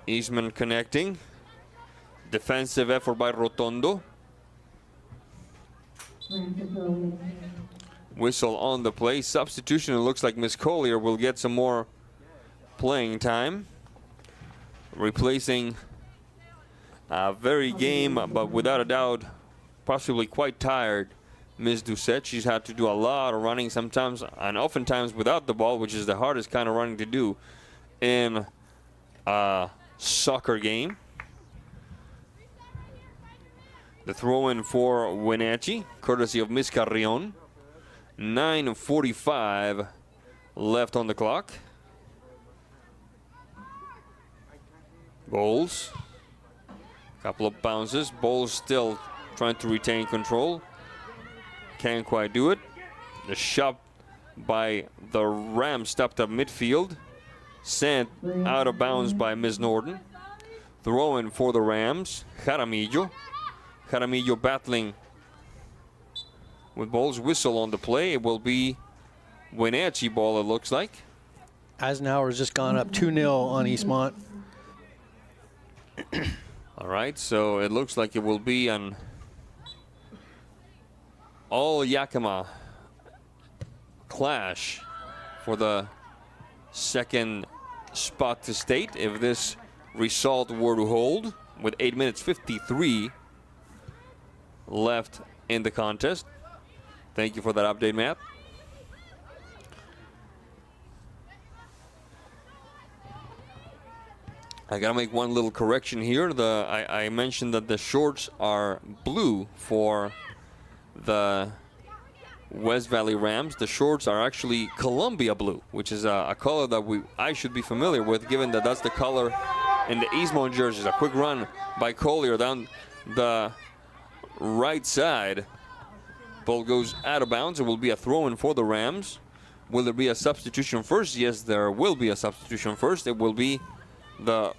[SPEAKER 2] Eastman connecting. Defensive effort by Rotondo. Whistle on the play. Substitution. It looks like Miss Collier will get some more playing time. Replacing a very game, but without a doubt, possibly quite tired, Miss Doucet. She's had to do a lot of running sometimes, and oftentimes without the ball, which is the hardest kind of running to do in a soccer game. The throw-in for Wenatchee, courtesy of Miss Carrion. 9:45 left on the clock. Bowles. Couple of bounces. Bowles still trying to retain control. Can't quite do it. The shot by the Rams stopped up midfield. Sent out of bounds by Miss Norton. Throw in for the Rams. Jaramillo. Jaramillo battling with Bowles. Whistle on the play. It will be Wenatchee ball, it looks like.
[SPEAKER 3] Eisenhower's just gone up 2-0 on Eastmont.
[SPEAKER 2] All right, so it looks like it will be an all-Yakima clash for the second spot to state if this result were to hold, with 8 minutes 53 left in the contest. Thank you for that update, Matt. I gotta make one little correction here. I mentioned that the shorts are blue for the West Valley Rams. The shorts are actually Columbia blue, which is a color that I should be familiar with, given that that's the color in the Eastmont jerseys. A quick run by Collier down the right side. Ball goes out of bounds. It will be a throw-in for the Rams. Will there be a substitution first? Yes, there will be a substitution first. It will be the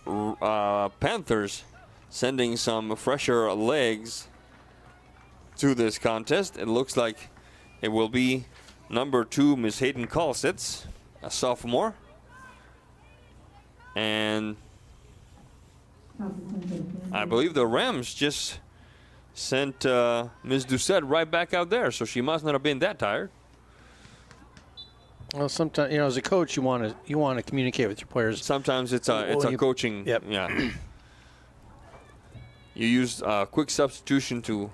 [SPEAKER 2] Panthers sending some fresher legs to this contest. It looks like it will be number 2, Miss Hayden Kalsitz, a sophomore. And I believe the Rams just sent Miss Doucet right back out there, so she must not have been that tired.
[SPEAKER 3] Well, sometimes, as a coach, you want to communicate with your players.
[SPEAKER 2] Sometimes it's a coaching.
[SPEAKER 3] Yep.
[SPEAKER 2] Yeah. You use a quick substitution to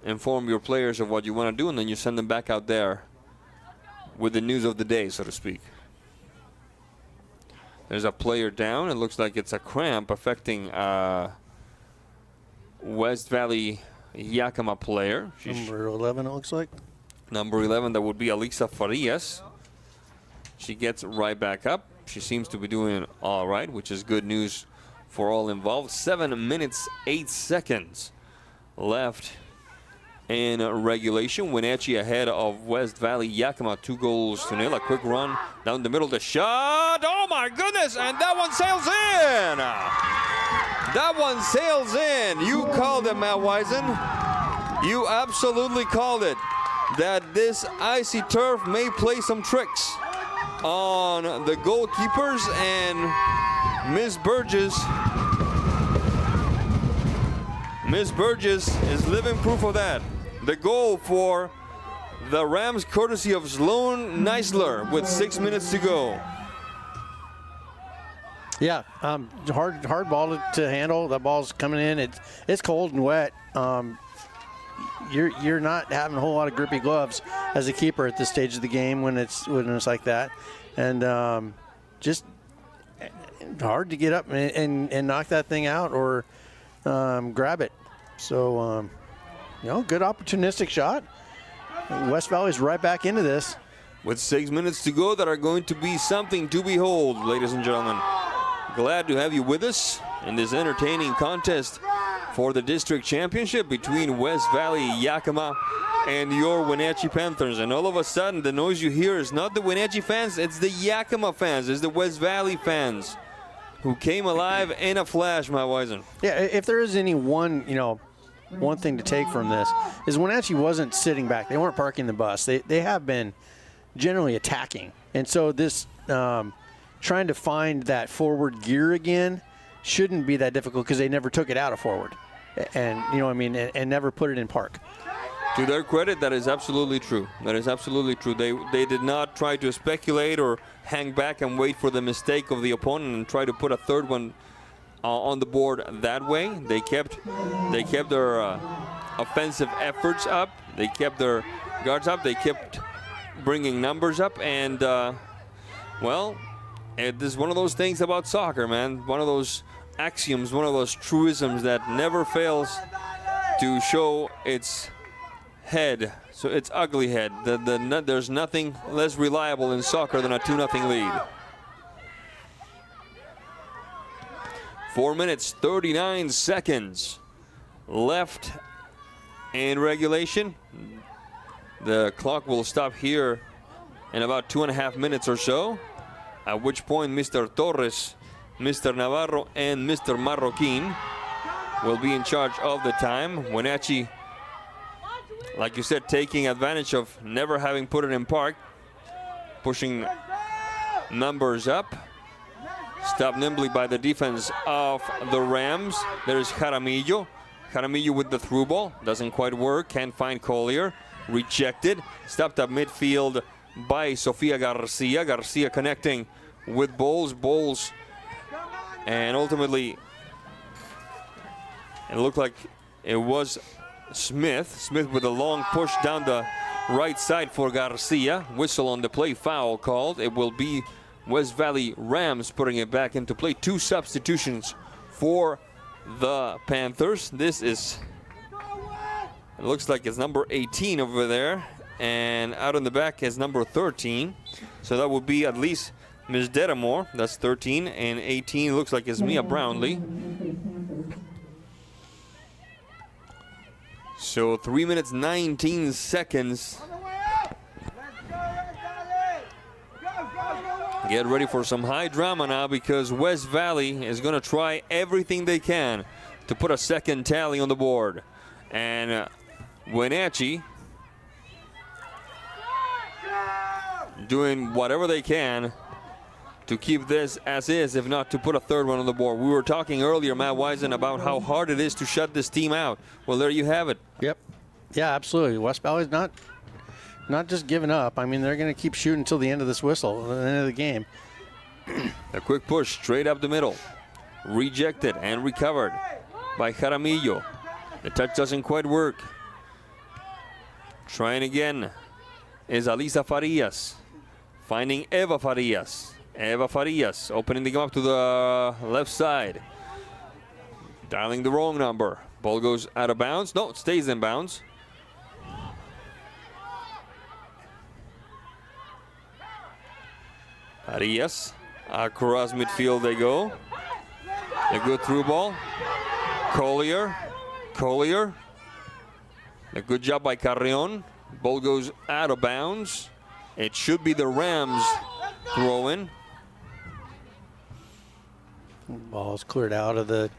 [SPEAKER 2] inform your players of what you want to do, and then you send them back out there with the news of the day, so to speak. There's a player down. It looks like it's a cramp affecting West Valley Yakima player.
[SPEAKER 3] Number 11, it looks like.
[SPEAKER 2] Number 11, that would be Alixa Farias. She gets right back up. She seems to be doing all right, which is good news for all involved. 7 minutes, 8 seconds left in regulation. Wenatchee ahead of West Valley Yakima, 2-0. A quick run down the middle. The shot. Oh my goodness! And that one sails in. That one sails in. You called it, Matt Wisen. You absolutely called it. That this icy turf may play some tricks on the goalkeepers, and Miss Burgess is living proof of that. The goal for the Rams, courtesy of Sloan Neisler, with 6 minutes to go.
[SPEAKER 3] Yeah, hard ball to handle. The ball's coming in. It's cold and wet. You're not having a whole lot of grippy gloves as a keeper at this stage of the game when it's like that, and just hard to get up and knock that thing out or grab it. So good opportunistic shot. West Valley's right back into this
[SPEAKER 2] with 6 minutes to go. That are going to be something to behold, ladies and gentlemen. Glad to have you with us in this entertaining contest for the district championship between West Valley Yakima and your Wenatchee Panthers. And all of a sudden, the noise you hear is not the Wenatchee fans, it's the Yakima fans, it's the West Valley fans who came alive in a flash, Matt Wisen.
[SPEAKER 3] Yeah, if there is any one thing to take from this is Wenatchee wasn't sitting back. They weren't parking the bus. They have been generally attacking. And so this trying to find that forward gear again shouldn't be that difficult because they never took it out of forward. And, and never put it in park.
[SPEAKER 2] To their credit, that is absolutely true. That is absolutely true. They did not try to speculate or hang back and wait for the mistake of the opponent and try to put a third one on the board that way. They kept their offensive efforts up. They kept their guards up. They kept bringing numbers up. And, this is one of those things about soccer, man. One of those axioms, one of those truisms that never fails to show its head, so its ugly head. There's nothing less reliable in soccer than a 2-0 lead. 4 minutes, 39 seconds left in regulation. The clock will stop here in about 2.5 minutes or so, at which point Mr. Torres, Mr. Navarro, and Mr. Marroquin will be in charge of the time. Wenatchee, like you said, taking advantage of never having put it in park, pushing numbers up. Stopped nimbly by the defense of the Rams. There's Jaramillo. Jaramillo with the through ball. Doesn't quite work. Can't find Collier. Rejected. Stopped at midfield by Sofia Garcia. Garcia connecting with Bowles. And ultimately, it looked like it was Smith. Smith with a long push down the right side for Garcia. Whistle on the play. Foul called. It will be West Valley Rams putting it back into play. 2 substitutions for the Panthers. This is, it looks like it's number 18 over there. And out in the back is number 13. So that would be at least Ms. Dedamore. That's 13. And 18 looks like it's Mia Brownlee. So 3 minutes, 19 seconds. Get ready for some high drama now, because West Valley is going to try everything they can to put a second tally on the board. And Wenatchee doing whatever they can to keep this as is, if not to put a third one on the board. We were talking earlier, Matt Wisen, about how hard it is to shut this team out. Well, there you have it.
[SPEAKER 3] Yep. Yeah, absolutely. West Valley's not just giving up. I mean, they're going to keep shooting until the end of this whistle, the end of the game.
[SPEAKER 2] A quick push straight up the middle. Rejected and recovered by Jaramillo. The touch doesn't quite work. Trying again is Alisa Farias. Finding Eva Farias. Eva Farias opening the game up to the left side. Dialing the wrong number. Ball goes out of bounds. No, it stays in bounds. Arias. Across midfield they go. A good through ball. Collier. A good job by Carrion. Ball goes out of bounds. It should be the Rams throw in.
[SPEAKER 3] Ball's cleared out of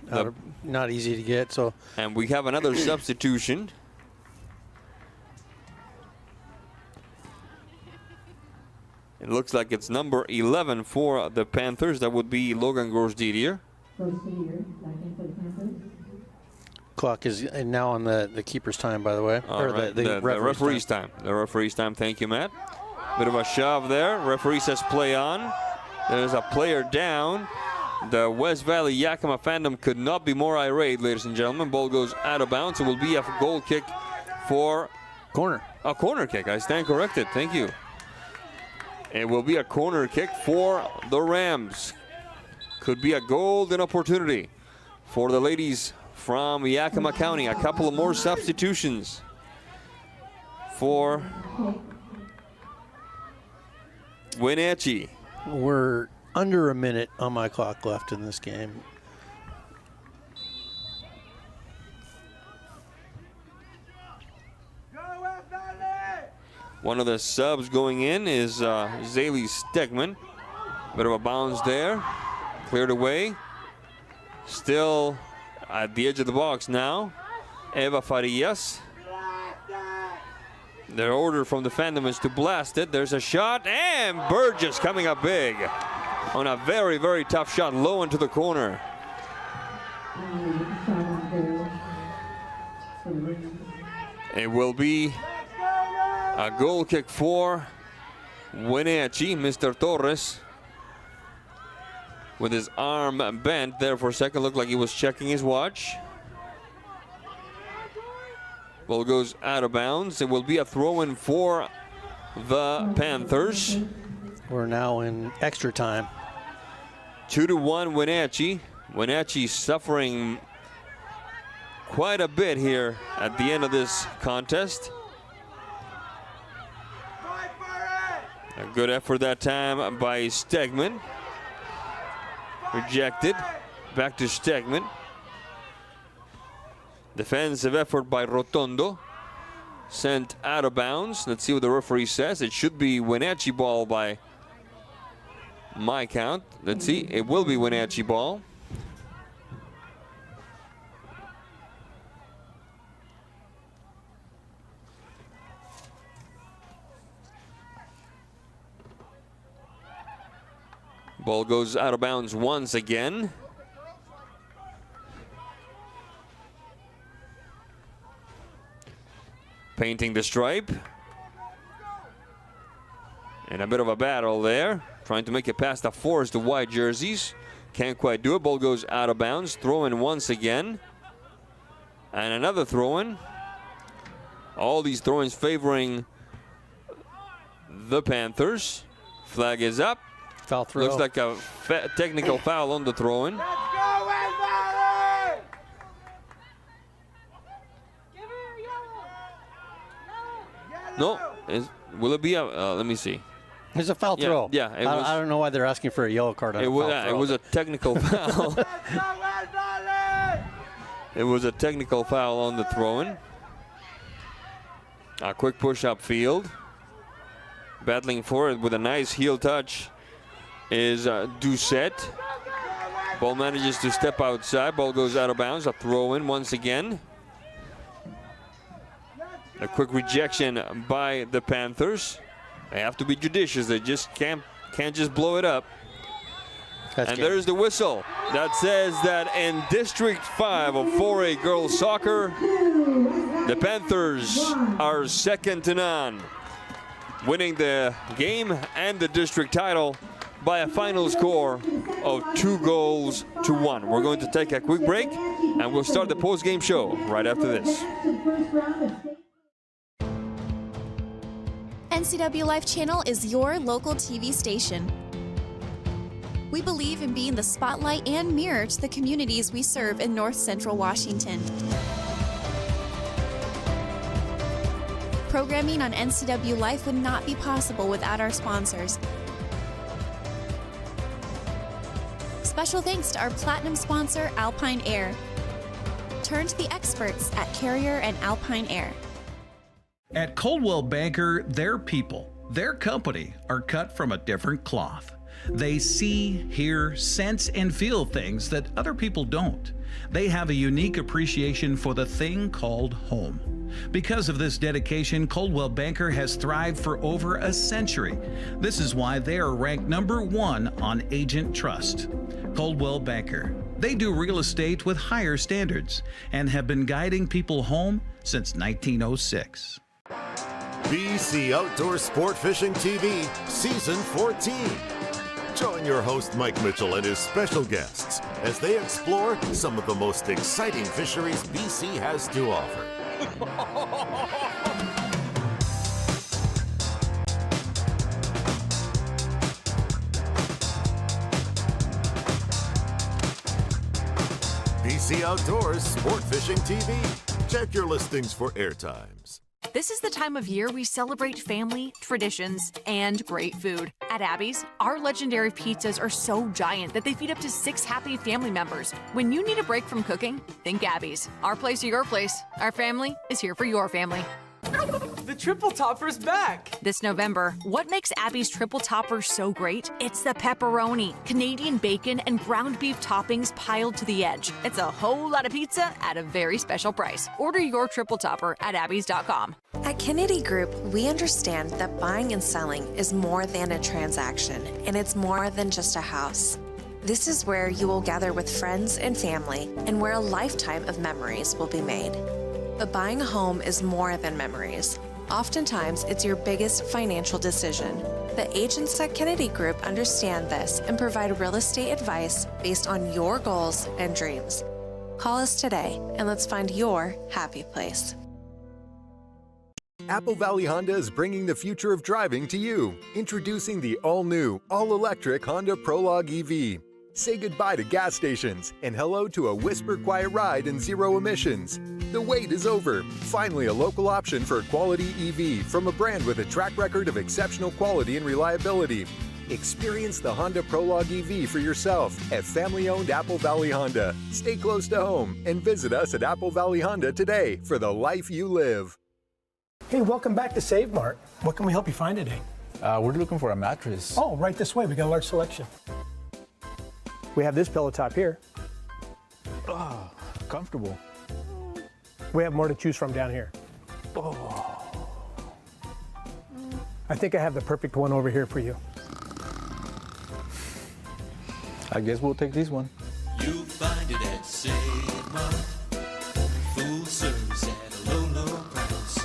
[SPEAKER 3] not easy to get. So.
[SPEAKER 2] And we have another substitution. It looks like it's number 11 for the Panthers. That would be Logan Gross-Didier.
[SPEAKER 3] Clock is now on the keeper's time, by the way.
[SPEAKER 2] Or right. the referee's time. The referee's time. Thank you, Matt. Bit of a shove there. Referee says play on. There's a player down. The West Valley Yakima fandom could not be more irate, ladies and gentlemen. Ball goes out of bounds. It will be a goal kick for...
[SPEAKER 3] Corner.
[SPEAKER 2] A corner kick. I stand corrected. Thank you. It will be a corner kick for the Rams. Could be a golden opportunity for the ladies from Yakima County. A couple of more substitutions for Wenatchee.
[SPEAKER 3] We're under a minute on my clock left in this game.
[SPEAKER 2] One of the subs going in is Zaylee Stegman. Bit of a bounce there. Cleared away. Still at the edge of the box now. Eva Farias. Their order from the fandom is to blast it. There's a shot, and Burgess coming up big on a very, very tough shot, low into the corner. It will be a goal kick for Wenatchee. Mr. Torres with his arm bent there for a second. Looked like he was checking his watch. Ball goes out of bounds. It will be a throw-in for the Panthers.
[SPEAKER 3] We're now in extra time.
[SPEAKER 2] 2-1 Wenatchee. Wenatchee suffering quite a bit here at the end of this contest. A good effort that time by Stegman. Rejected. Back to Stegman. Defensive effort by Rotondo. Sent out of bounds. Let's see what the referee says. It should be Wenatchee ball by my count. Let's see. It will be Wenatchee ball. Ball goes out of bounds once again. Painting the stripe. And a bit of a battle there. Trying to make it past the forest, the white jerseys. Can't quite do it. Ball goes out of bounds. Throw in once again. And another throw in. All these throw-ins favoring the Panthers. Flag is up.
[SPEAKER 3] Foul throw.
[SPEAKER 2] Looks like a technical foul on the throw-in. No, will it be a? Let me see.
[SPEAKER 3] It's a foul throw.
[SPEAKER 2] Yeah,
[SPEAKER 3] I don't know why they're asking for a yellow card on
[SPEAKER 2] it was a technical foul. It was a technical foul on the throw-in. A quick push upfield. Battling for it with a nice heel touch is Doucette. Ball manages to step outside. Ball goes out of bounds. A throw-in once again. A quick rejection by the Panthers. They have to be judicious. They just can't just blow it up. And there's the whistle that says that in District 5 of 4A girls soccer, the Panthers are second to none, winning the game and the district title by a final score of 2-1. We're going to take a quick break, and we'll start the post-game show right after this.
[SPEAKER 9] NCWLIFE channel is your local TV station. We believe in being the spotlight and mirror to the communities we serve in North Central Washington. Programming on NCWLIFE would not be possible without our sponsors. Special thanks to our platinum sponsor, Alpine Air. Turn to the experts at Carrier and Alpine Air.
[SPEAKER 6] At Coldwell Banker, their people, their company are cut from a different cloth. They see, hear, sense, and feel things that other people don't. They have a unique appreciation for the thing called home. Because of this dedication, Coldwell Banker has thrived for over a century. This is why they are ranked #1 on Agent Trust. Coldwell Banker. They do real estate with higher standards and have been guiding people home since 1906.
[SPEAKER 10] BC Outdoor Sport Fishing TV, Season 14. Join your host Mike Mitchell and his special guests as they explore some of the most exciting fisheries BC has to offer. BC Outdoors Sport Fishing TV. Check your listings for airtimes.
[SPEAKER 4] This is the time of year we celebrate family, traditions, and great food. At Abby's, our legendary pizzas are so giant that they feed up to 6 happy family members. When you need a break from cooking, think Abby's. Our place or your place. Our family is here for your family.
[SPEAKER 11] The Triple Topper's back!
[SPEAKER 4] This November, what makes Abby's Triple Topper so great? It's the pepperoni, Canadian bacon, and ground beef toppings piled to the edge. It's a whole lot of pizza at a very special price. Order your Triple Topper at abbys.com.
[SPEAKER 12] At Kennedy Group, we understand that buying and selling is more than a transaction, and it's more than just a house. This is where you will gather with friends and family, and where a lifetime of memories will be made. But buying a home is more than memories. Oftentimes, it's your biggest financial decision. The agents at Kennedy Group understand this and provide real estate advice based on your goals and dreams. Call us today and let's find your happy place.
[SPEAKER 13] Apple Valley Honda is bringing the future of driving to you. Introducing the all-new, all-electric Honda Prologue EV. Say goodbye to gas stations and hello to a whisper-quiet ride and zero emissions. The wait is over. Finally, a local option for a quality EV from a brand with a track record of exceptional quality and reliability. Experience the Honda Prologue EV for yourself at family-owned Apple Valley Honda. Stay close to home and visit us at Apple Valley Honda today for the life you live.
[SPEAKER 14] Hey, welcome back to Save Mart. What can we help you find today?
[SPEAKER 26] We're looking for a mattress.
[SPEAKER 14] Oh, right this way. We got a large selection. We have this pillow top here.
[SPEAKER 26] Oh, comfortable.
[SPEAKER 14] We have more to choose from down here.
[SPEAKER 26] Oh.
[SPEAKER 14] I think I have the perfect one over here for you.
[SPEAKER 26] I guess we'll take this one.
[SPEAKER 27] You'll find it at Save Mart. Full service at a low, low price.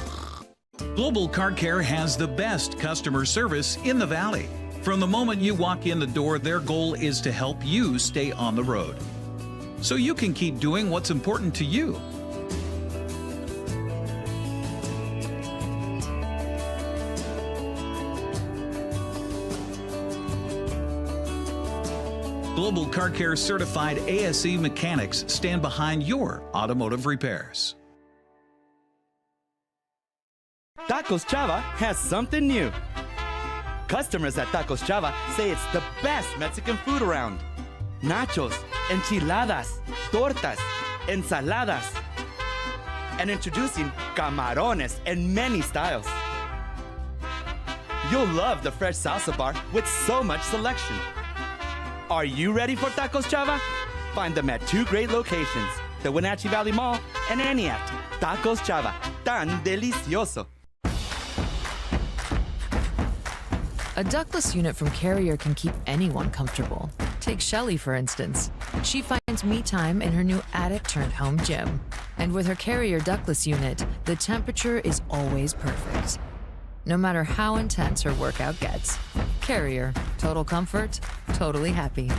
[SPEAKER 6] Global Car Care has the best customer service in the Valley. From the moment you walk in the door, their goal is to help you stay on the road, so you can keep doing what's important to you. Global Car Care certified ASE mechanics stand behind your automotive repairs.
[SPEAKER 15] Tacos Chava has something new. Customers at Tacos Chava say it's the best Mexican food around. Nachos, enchiladas, tortas, ensaladas. And introducing camarones in many styles. You'll love the fresh salsa bar with so much selection. Are you ready for Tacos Chava? Find them at 2 great locations, the Wenatchee Valley Mall and Aniat. Tacos Chava, tan delicioso.
[SPEAKER 16] A ductless unit from Carrier can keep anyone comfortable. Take Shelly, for instance. She finds me time in her new attic-turned-home gym. And with her Carrier ductless unit, the temperature is always perfect. No matter how intense her workout gets. Carrier. Total comfort, totally happy.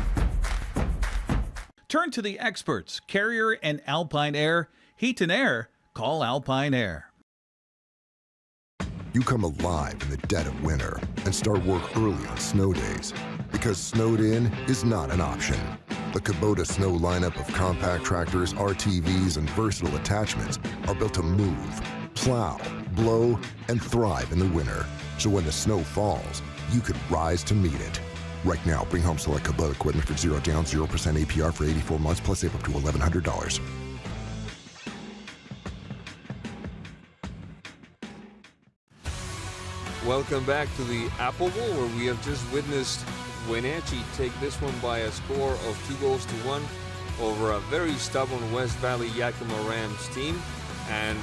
[SPEAKER 6] Turn to the experts, Carrier and Alpine Air. Heat and air, call Alpine Air.
[SPEAKER 28] You come alive in the dead of winter and start work early on snow days, because snowed in is not an option. The Kubota Snow lineup of compact tractors, RTVs, and versatile attachments are built to move, plow, blow, and thrive in the winter. So when the snow falls, you could rise to meet it. Right now, bring home select Kubota equipment for 0 down, 0% APR for 84 months, plus save up to $1,100.
[SPEAKER 2] Welcome back to the Apple Bowl, where we have just witnessed Wenatchee take this one by a score of 2-1 over a very stubborn West Valley Yakima Rams team, and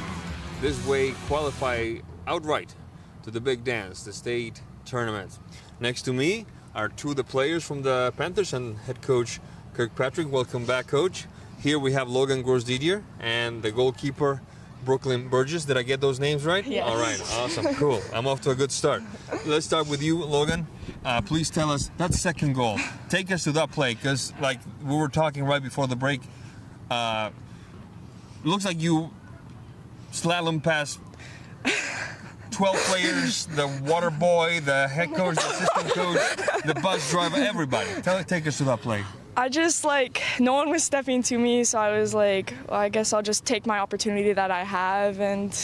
[SPEAKER 2] this way qualify outright to the big dance, the state tournament. Next to me are two of the players from the Panthers and head coach Kirkpatrick. Welcome back, coach. Here we have Logan Grorsdidier and the goalkeeper Brooklyn Burgess. Did I get those names right?
[SPEAKER 1] Yes.
[SPEAKER 2] All right, awesome, cool. I'm off to a good start. Let's start with you, Logan. Please tell us that second goal. Take us to that play, because like we were talking right before the break, looks like you slalom past 12 players, the water boy, the head coach, the assistant coach, the bus driver, everybody. Take us to that play.
[SPEAKER 1] I just, no one was stepping to me, so I was like, well, I guess I'll just take my opportunity that I have, and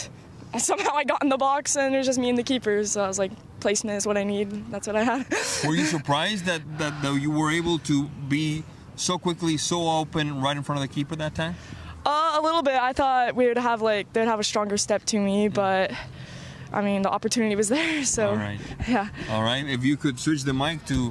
[SPEAKER 1] somehow I got in the box, and it was just me and the keeper, so I was like, placement is what I need. That's what I had.
[SPEAKER 2] Were you surprised that you were able to be so quickly, so open, right in front of the keeper that time?
[SPEAKER 1] A little bit. I thought we would have, they'd have a stronger step to me, but I mean, the opportunity was there, so.
[SPEAKER 2] All right.
[SPEAKER 1] Yeah.
[SPEAKER 2] All right. If you could switch the mic to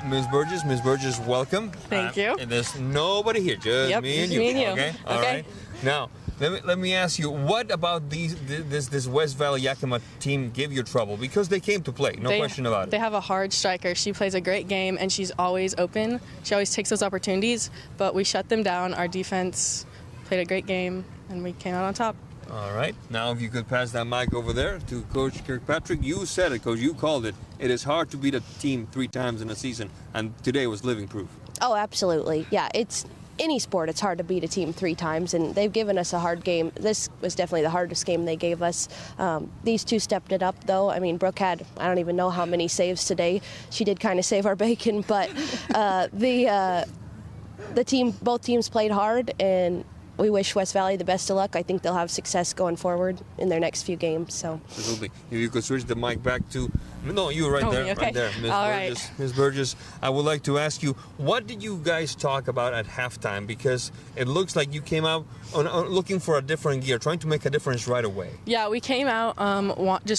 [SPEAKER 2] Ms. Burgess. Ms. Burgess, welcome.
[SPEAKER 1] Thank you.
[SPEAKER 2] And there's nobody here, just me and you.
[SPEAKER 1] Me and you.
[SPEAKER 2] Okay. All right. Now, let me ask you, what about this West Valley Yakima team gave you trouble? Because they came to play, no question about it.
[SPEAKER 17] They have a hard striker. She plays a great game, and she's always open. She always takes those opportunities, but we shut them down. Our defense played a great game, and we came out on top.
[SPEAKER 2] All right. Now, if you could pass that mic over there to Coach Kirkpatrick. You said it, Coach. You called it. It is hard to beat a team 3 times in a season, and today was living proof.
[SPEAKER 18] Oh, absolutely. Yeah, it's any sport. It's hard to beat a team 3 times, and they've given us a hard game. This was definitely the hardest game they gave us. These two stepped it up, though. I mean, Brooke had, I don't even know how many saves today. She did kind of save our bacon, but both teams played hard, and we wish West Valley the best of luck. I think they'll have success going forward in their next few games. So
[SPEAKER 2] absolutely. If you could switch the mic back to, no, you right there,
[SPEAKER 18] okay.
[SPEAKER 2] right there, Ms.
[SPEAKER 18] All
[SPEAKER 2] Burgess.
[SPEAKER 18] right.
[SPEAKER 2] Ms. Burgess, I would like to ask you, what did you guys talk about at halftime? Because it looks like you came out looking for a different gear, trying to make a difference right away.
[SPEAKER 17] Yeah, we came out,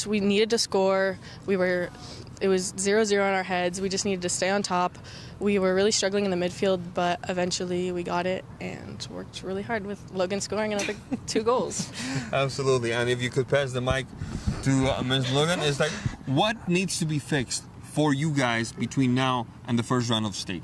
[SPEAKER 17] we needed to score. It was 0-0 in our heads. We just needed to stay on top. We were really struggling in the midfield, but eventually we got it and worked really hard with Logan scoring another 2 goals.
[SPEAKER 2] Absolutely. And if you could pass the mic to Ms. Logan, it's like, what needs to be fixed for you guys between now and the first round of state?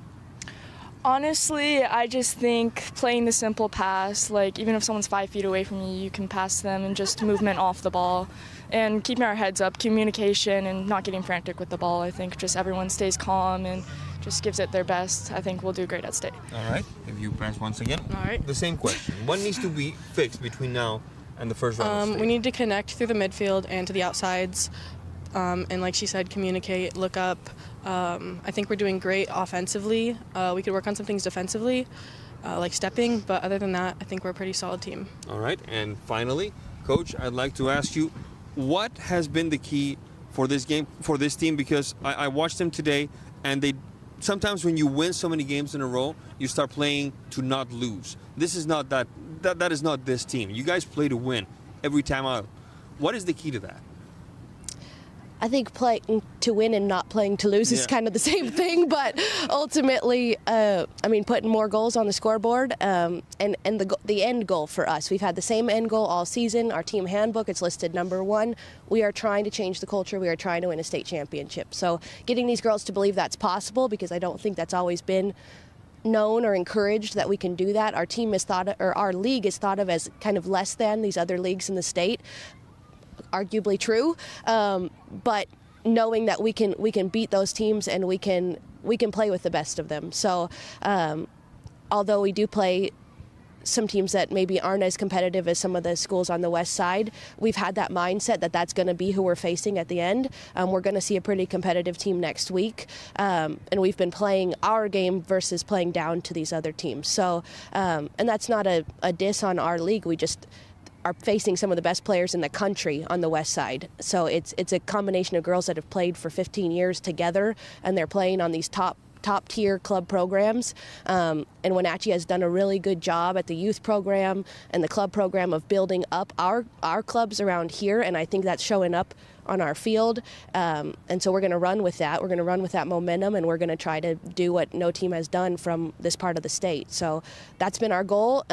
[SPEAKER 1] Honestly, I just think playing the simple pass, even if someone's 5 feet away from you, you can pass them, and just movement off the ball. And keeping our heads up, communication, and not getting frantic with the ball. I think just everyone stays calm and just gives it their best. I think we'll do great at state.
[SPEAKER 2] All right. If you pass once again.
[SPEAKER 17] All right.
[SPEAKER 2] The same question. What needs to be fixed between now and the first round of state?
[SPEAKER 17] We need to connect through the midfield and to the outsides. And like she said, communicate, look up. I think we're doing great offensively. We could work on some things defensively, like stepping. But other than that, I think we're a pretty solid team.
[SPEAKER 2] All right. And finally, Coach, I'd like to ask you, what has been the key for this game, for this team? Because I watched them today, and sometimes when you win so many games in a row, you start playing to not lose. This is not that is not this team. You guys play to win every time out. What is the key to that?
[SPEAKER 18] I think playing to win and not playing to lose is kind of the same thing, but ultimately, putting more goals on the scoreboard and the end goal for us. We've had the same end goal all season. Our team handbook, it's listed number 1. We are trying to change the culture. We are trying to win a state championship. So getting these girls to believe that's possible, because I don't think that's always been known or encouraged that we can do that. Our team is our league is thought of as kind of less than these other leagues in the state. Arguably true, but knowing that we can beat those teams and we can play with the best of them. So although we do play some teams that maybe aren't as competitive as some of the schools on the west side, we've had that mindset that that's going to be who we're facing at the end. We're going to see a pretty competitive team next week, and we've been playing our game versus playing down to these other teams. So and that's not a diss on our league. are facing some of the best players in the country on the west side. So it's a combination of girls that have played for 15 years together, and they're playing on these top tier club programs, and Wenatchee has done a really good job at the youth program and the club program of building up our clubs around here, and I think that's showing up on our field, and so we're going to run with that. We're going to run with that momentum, and we're going to try to do what no team has done from this part of the state. So that's been our goal.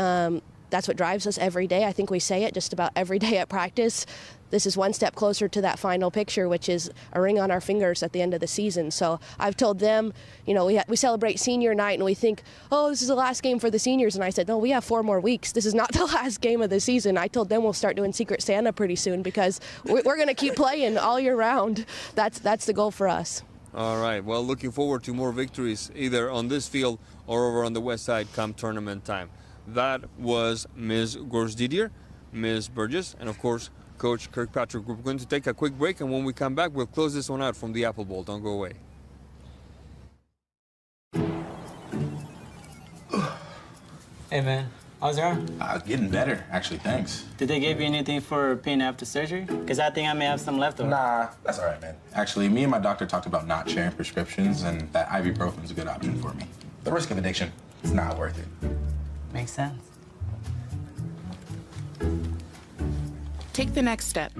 [SPEAKER 18] That's what drives us every day. I think we say it just about every day at practice. This is one step closer to that final picture, which is a ring on our fingers at the end of the season. So I've told them, you know, we celebrate senior night and we think, oh, this is the last game for the seniors. And I said, no, we have 4 more weeks. This is not the last game of the season. I told them we'll start doing Secret Santa pretty soon because we're going to keep playing all year round. That's the goal for us.
[SPEAKER 2] All right. Well, looking forward to more victories either on this field or over on the west side come tournament time. That was Ms. Gorsdidier, Ms. Burgess, and of course, Coach Kirkpatrick. We're going to take a quick break, and when we come back, we'll close this one out from the Apple Bowl. Don't go away.
[SPEAKER 5] Hey, man. How's your arm?
[SPEAKER 7] Getting better, actually, thanks.
[SPEAKER 5] Did they give you anything for pain after surgery? Because I think I may have some left over.
[SPEAKER 7] Nah, that's all right, man. Actually, me and my doctor talked about not sharing prescriptions, and that ibuprofen is a good option for me. The risk of addiction, it's not worth it.
[SPEAKER 5] Makes sense.
[SPEAKER 8] Take the next step.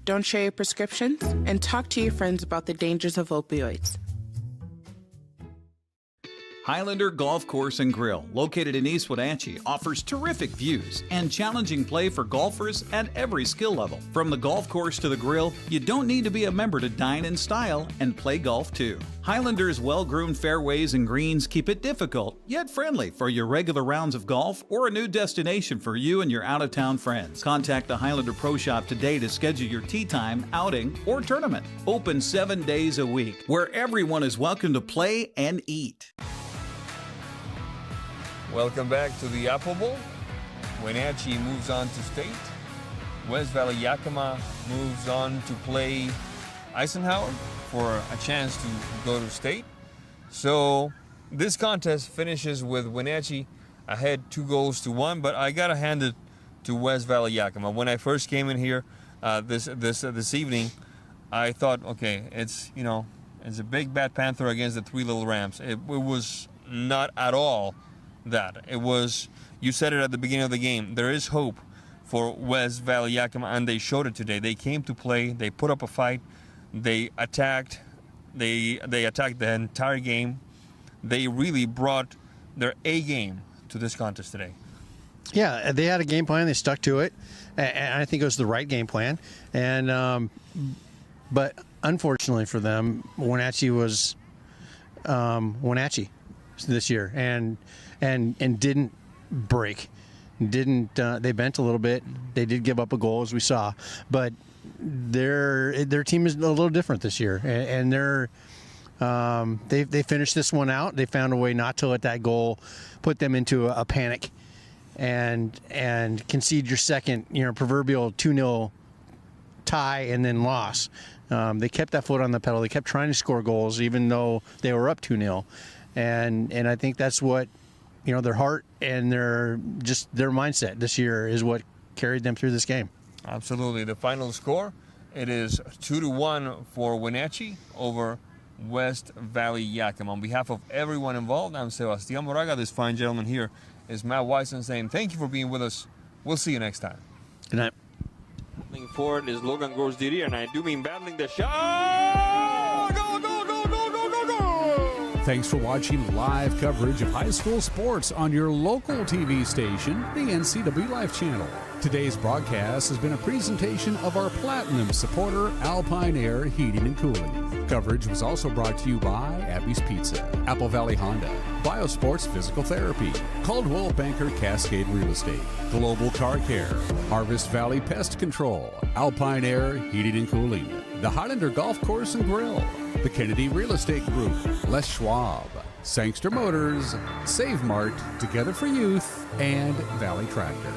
[SPEAKER 8] Don't share your prescriptions and talk to your friends about the dangers of opioids.
[SPEAKER 6] Highlander Golf Course and Grill, located in East Wenatchee, offers terrific views and challenging play for golfers at every skill level. From the golf course to the grill, you don't need to be a member to dine in style and play golf too. Highlander's well-groomed fairways and greens keep it difficult, yet friendly for your regular rounds of golf or a new destination for you and your out-of-town friends. Contact the Highlander Pro Shop today to schedule your tee time, outing, or tournament. Open 7 days a week, where everyone is welcome to play and eat.
[SPEAKER 2] Welcome back to the Apple Bowl. Wenatchee moves on to state. West Valley Yakima moves on to play Eisenhower for a chance to go to state. So this contest finishes with Wenatchee ahead 2-1, but I gotta hand it to West Valley Yakima. When I first came in here this evening, I thought, okay, it's a big bad panther against the 3 little rams. It was not at all that. It was, you said it at the beginning of the game, there is hope for West Valley Yakima, and they showed it today. They came to play, they put up a fight, they attacked, they attacked the entire game. They really brought their A game to this contest today.
[SPEAKER 3] Yeah, they had a game plan, they stuck to it, and I think it was the right game plan. And but unfortunately for them, Wenatchee was Wenatchee this year, and didn't break. They bent a little bit. They did give up a goal, as we saw, but their team is a little different this year, and they finished this one out. They found a way not to let that goal put them into a panic and concede your second, proverbial 2-0 tie and then loss. They kept that foot on the pedal. They kept trying to score goals even though they were up 2-0, and I think that's what their heart and their mindset this year is what carried them through this game.
[SPEAKER 2] Absolutely. The final score, it is 2-1 for Wenatchee over West Valley Yakima. On behalf of everyone involved, I'm Sebastián Moraga. This fine gentleman here is Matt Wyson saying thank you for being with us. We'll see you next time.
[SPEAKER 3] Good night.
[SPEAKER 2] Battling forward is Logan Gorsdidier, and I do mean battling the shot. Go, go, go, go, go, go, go.
[SPEAKER 20] Thanks for watching live coverage of high school sports on your local TV station, the NCWLIFE channel. Today's broadcast has been a presentation of our Platinum supporter, Alpine Air Heating and Cooling. Coverage was also brought to you by Abby's Pizza, Apple Valley Honda, Biosports Physical Therapy, Caldwell Banker Cascade Real Estate, Global Car Care, Harvest Valley Pest Control, Alpine Air Heating and Cooling, the Highlander Golf Course and Grill, the Kennedy Real Estate Group, Les Schwab, Sangster Motors, Save Mart, Together for Youth, and Valley Tractor.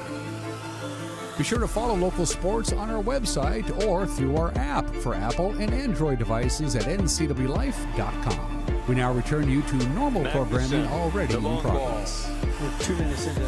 [SPEAKER 20] Be sure to follow local sports on our website or through our app for Apple and Android devices at ncwlife.com. We now return you to normal programming already in progress.
[SPEAKER 14] We're 2 minutes into